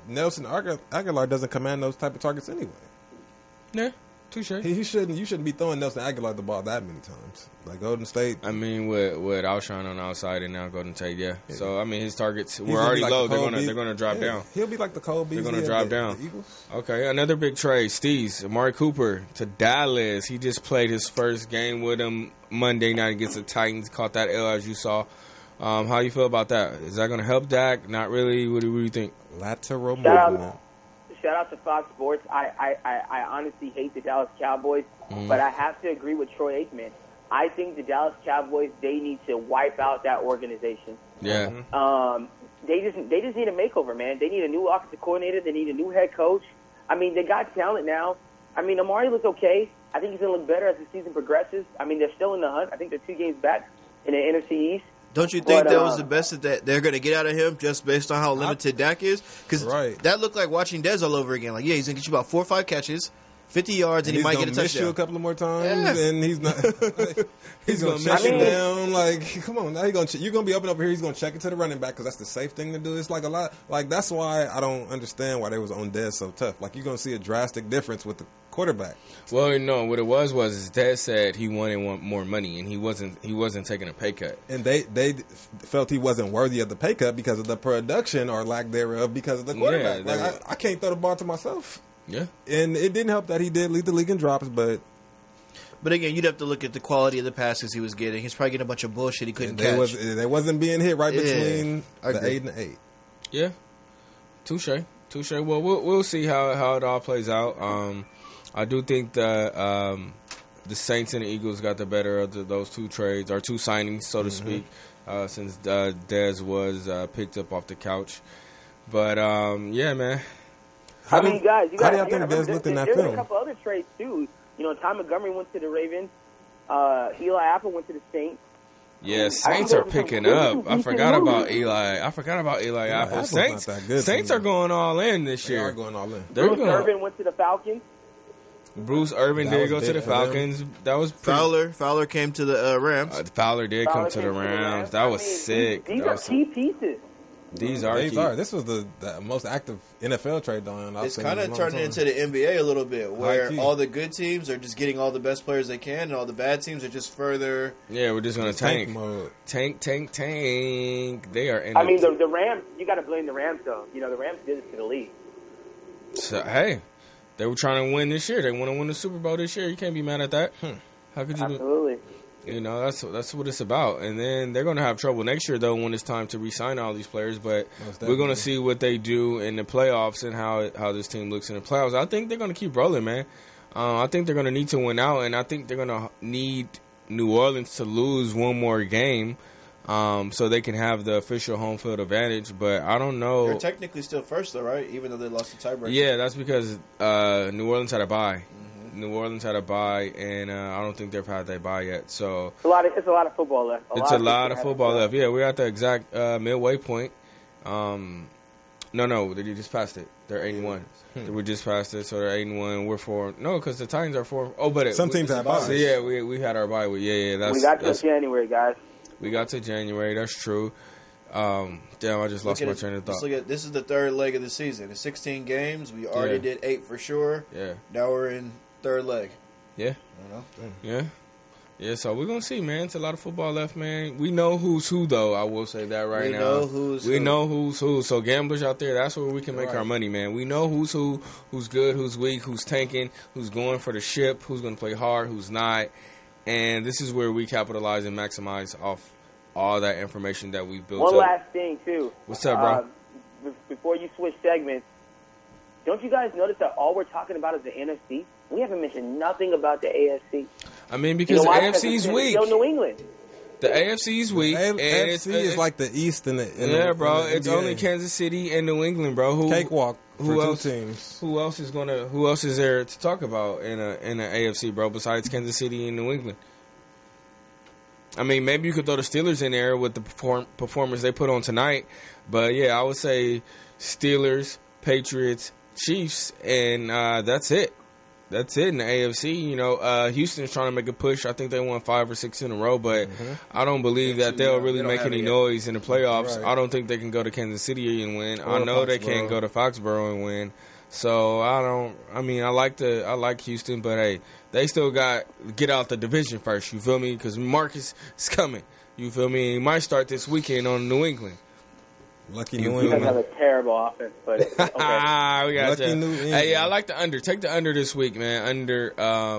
Nelson Aguilar doesn't command those type of targets anyway. Yeah, touche. You shouldn't be throwing Nelson Aguilar the ball that many times. Like Golden State, I mean, with Alshon on the outside and now Golden Tate, yeah. So I mean, his targets he's were gonna be already like low. the Cole They're gonna drop yeah, down. He'll be like the Cole Beasley. They're gonna of drop the down. Eagles. Okay, another big trade. Steve's Amari Cooper to Dallas. He just played his first game with him Monday night against the Titans. Caught that L as you saw. How you feel about that? Is that going to help Dak? Not really. What do you think? Lateral Shout movement. out to Fox Sports. I honestly hate the Dallas Cowboys, but I have to agree with Troy Aikman. I think the Dallas Cowboys, they need to wipe out that organization. Yeah. They just need a makeover, man. They need a new offensive coordinator. They need a new head coach. I mean, they got talent now. I mean, Amari looks okay. I think he's going to look better as the season progresses. I mean, they're still in the hunt. I think they're 2 games back in the NFC East. Don't you think But, that was the best that they're going to get out of him just based on how limited Dak is? Because Right. that looked like watching Dez all over again. Like, yeah, he's going to get you about 4 or 5 catches, 50 yards, and he he's might gonna get a miss you a touchdown. couple of more times, Yeah. and he's not. he's gonna gonna check miss you you. down. Like, come on, now you're gonna be up and over here. He's gonna check it to the running back because that's the safe thing to do. It's like a lot. Like that's why I don't understand why they was on Dez so tough. Like you're gonna see a drastic difference with the quarterback. Well, no. What it was his dad said he wanted more money, and he wasn't taking a pay cut. And they felt he wasn't worthy of the pay cut because of the production or lack thereof because of the quarterback. they Like, I can't throw the ball to myself. Yeah. And it didn't help that he did lead the league in drops, but But again, you'd have to look at the quality of the passes he was getting. He's probably getting a bunch of bullshit he couldn't they catch. wasn't being hit right Yeah, between I the agree. 8 and the 8. Yeah. Touche. Well, we'll see how it all plays out. I do think that the Saints and the Eagles got the better of those 2 trades or 2 signings, so to speak, since Dez was picked up off the couch. But yeah, man. How I do mean, guys, you how do got y'all think Dez looked in that There's a film? couple other trades too. You know, Ty Montgomery went to the Ravens. Eli Apple went to the Saints. Yeah, Saints are picking up. I forgot about Eli. Apple. Apple's not Saints that good to Saints me. are going all in this They year. are going all in. They're Bruce going. Irvin went to the Falcons. Bruce Irvin That did was go to big the for them. Falcons. That was pretty, Fowler came to the Rams. Fowler did come Fowler to the came Rams. That was sick. These That are was key pieces. These are key. This was the most active NFL trade done. It's kind of turning into the NBA a little bit, where High key. all the good teams are just getting all the best players they can, and all the bad teams are just further. Yeah, we're just gonna tank. mode. Tank. They are in. I mean, the Rams. You got to blame the Rams, though. You know, the Rams did it to the league. So, hey, they were trying to win this year. They want to win the Super Bowl this year. You can't be mad at that. How could you? Absolutely. You know, that's what it's about. And then they're going to have trouble next year, though, when it's time to re-sign all these players. But Most we're going definitely. to see what they do in the playoffs and how this team looks in the playoffs. I think they're going to keep rolling, man. I think they're going to need to win out, and I think they're going to need New Orleans to lose one more game so they can have the official home field advantage. But I don't know. They're technically still first, though, right? Even though they lost the tiebreaker. Yeah, that's because New Orleans had a bye. New Orleans had a bye, and I don't think they've had their bye yet. So it's a lot of football left. It's a lot of football left. Yeah, we're at the exact midway point. No, they just passed it. They're 8-1. We just passed it, so they're 8-1. We're 4. No, because the Titans are 4. Oh, but some teams have buys. So yeah, we had our bye week. Yeah. We got to January, guys. We got to January. That's true. Damn, I just lost my train of thought. Look at this is the third leg of the season. It's 16 games. We already did 8 for sure. Yeah. Now we're in third leg. Yeah. Yeah, so we're going to see, man. It's a lot of football left, man. We know who's who, though. I will say that right now. We know who's who. So gamblers out there, that's where we can make our money, man. We know who's who, who's good, who's weak, who's tanking, who's going for the ship, who's going to play hard, who's not. And this is where we capitalize and maximize off all that information that we've built up. One last thing, too. What's up, bro? Before you switch segments, don't you guys notice that all we're talking about is the NFC? We haven't mentioned nothing about the AFC. I mean, because the AFC's weak. Still New England. The AFC's weak. And AFC is like the East and the bro. It's only Kansas City and New England, bro. Cakewalk for else, two teams. Who else is there to talk about in the AFC, bro? Besides Kansas City and New England. I mean, maybe you could throw the Steelers in there with the performance they put on tonight, but yeah, I would say Steelers, Patriots, Chiefs, and that's it. That's it in the AFC. You know, Houston's trying to make a push. I think they won 5 or 6 in a row, but I don't believe that they'll really make any noise in the playoffs. Right. I don't think they can go to Kansas City and win. I know they can't go to Foxborough and win. So I like Houston, but hey, they still got to get out the division first. You feel me? Because Marcus is coming. You feel me? He might start this weekend on New England. Lucky New England. You guys have a terrible offense, but okay. We got Lucky New England. Hey, I like the under. Take the under this week, man. Under,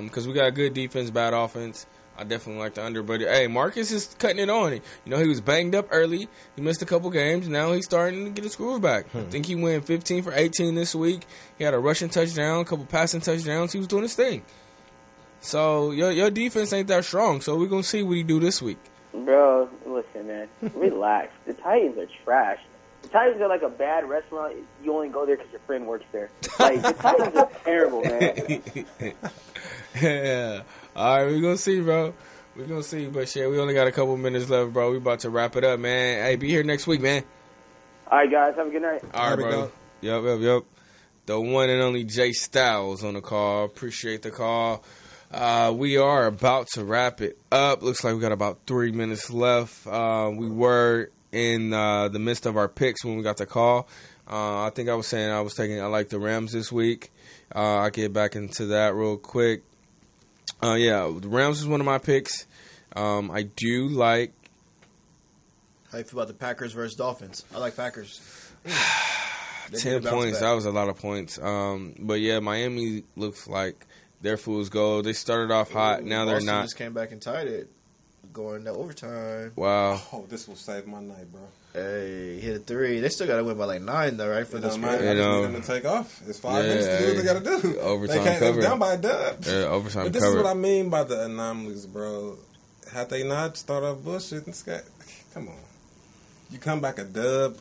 because we got a good defense, bad offense. I definitely like the under. But hey, Marcus is cutting it on. You know, he was banged up early. He missed a couple games. Now he's starting to get his groove back. I think he went 15 for 18 this week. He had a rushing touchdown, a couple passing touchdowns. He was doing his thing. So your defense ain't that strong. So we're gonna see what he do this week. Bro, listen, man. Relax. The Titans are trash. The Titans are like a bad restaurant. You only go there because your friend works there. Like, the Titans are terrible, man. Yeah. All right, we're going to see, bro. We're going to see. But, shit, we only got a couple minutes left, bro. We about to wrap it up, man. Hey, be here next week, man. All right, guys. Have a good night. All right, bro. Yep. The one and only Jay Styles on the call. Appreciate the call. We are about to wrap it up. Looks like we got about 3 minutes left. We were in the midst of our picks when we got the call. I think I was saying I like the Rams this week. I'll get back into that real quick. The Rams is one of my picks. I do like. How you feel about the Packers versus Dolphins? I like Packers. 10 points. That was a lot of points. But yeah, Miami looks like their fool's gold. They started off hot. Now they're not. Just came back and tied it. Going to overtime. Wow. Oh, this will save my night, bro. Hey, hit a 3. They still got to win by like 9, though, right? For this man, I need them to take off. It's 5 minutes to do what they got to do. Overtime cover. They're down by a dub. Yeah, overtime but this cover. is what I mean by the anomalies, bro. Had they not started off bullshit and Scott, come on. You come back a dub.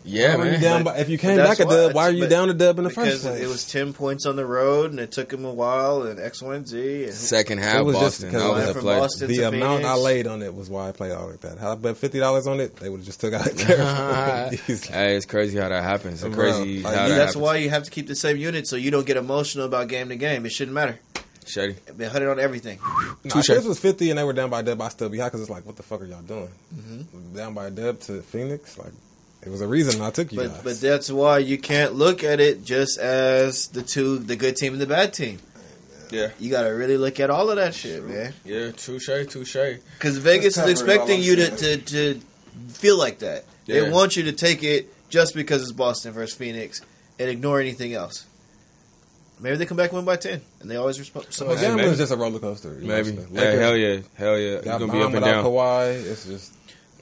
Yeah, man. If you came back a dub, why are you down a dub in the first place? Because it was 10 points on the road, and it took him a while, and X, Y, and Z. And second half, Boston. That was the play. The amount I laid on it was why I played all like that. Had I bet $50 on it, they would have just took out a terrible. Hey, it's crazy how that happens. It's crazy how that happens. That's why you have to keep the same unit so you don't get emotional about game to game. It shouldn't matter. Shady. Been 100 on everything. If this was 50 and they were down by a dub, I'd still be high because it's like, what the fuck are y'all doing? Mm-hmm. Down by a dub to Phoenix? Like, it was a reason I took you guys. But that's why you can't look at it just as the good team and the bad team. Yeah. You got to really look at all of that shit, man. Yeah, touche. Because Vegas is expecting you to feel like that. Yeah. They want you to take it just because it's Boston versus Phoenix and ignore anything else. Maybe they come back and win by 10, and they always respond. Well, gambling is just a roller coaster. Maybe. Hell yeah. It's going to be up and down. Kawhi, it's just...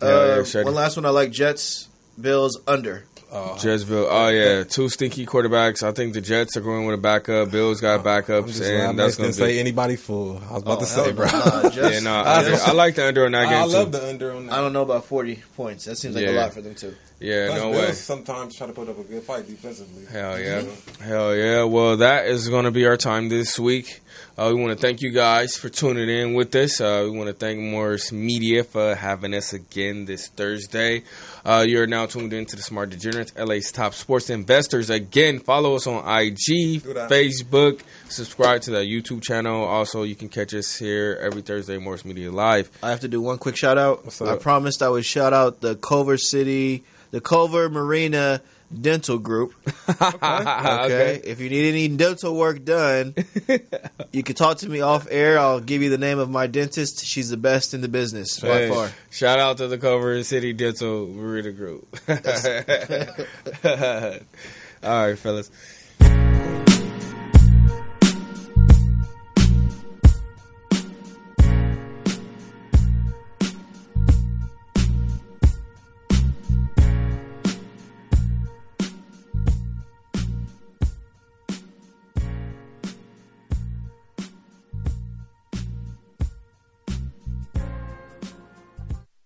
one last one. I like Jets, Bills, under. Jetsville. Oh yeah, 2 stinky quarterbacks. I think the Jets are going with a backup. Bills got backups, and that's going to say anybody fool. I was about to say, bro. I like the under on that game. I love the under on that. I don't know about 40 points. That seems like a lot for them too. Yeah, Plus, no Bills way. sometimes try to put up a good fight defensively. Hell yeah. Hell yeah. Well, that is going to be our time this week. We want to thank you guys for tuning in with us. We want to thank Morris Media for having us again this Thursday. You're now tuned into the Smart Degenerates, LA's top sports investors. Again, follow us on IG, Facebook, subscribe to the YouTube channel. Also, you can catch us here every Thursday, Morris Media Live. I have to do one quick shout out. I promised I would shout out the Culver Marina Dental Group. Okay. If you need any dental work done, you can talk to me off air. I'll give you the name of my dentist. She's the best in the business by far. Shout out to the Culver City Dental Marina Group. All right, fellas.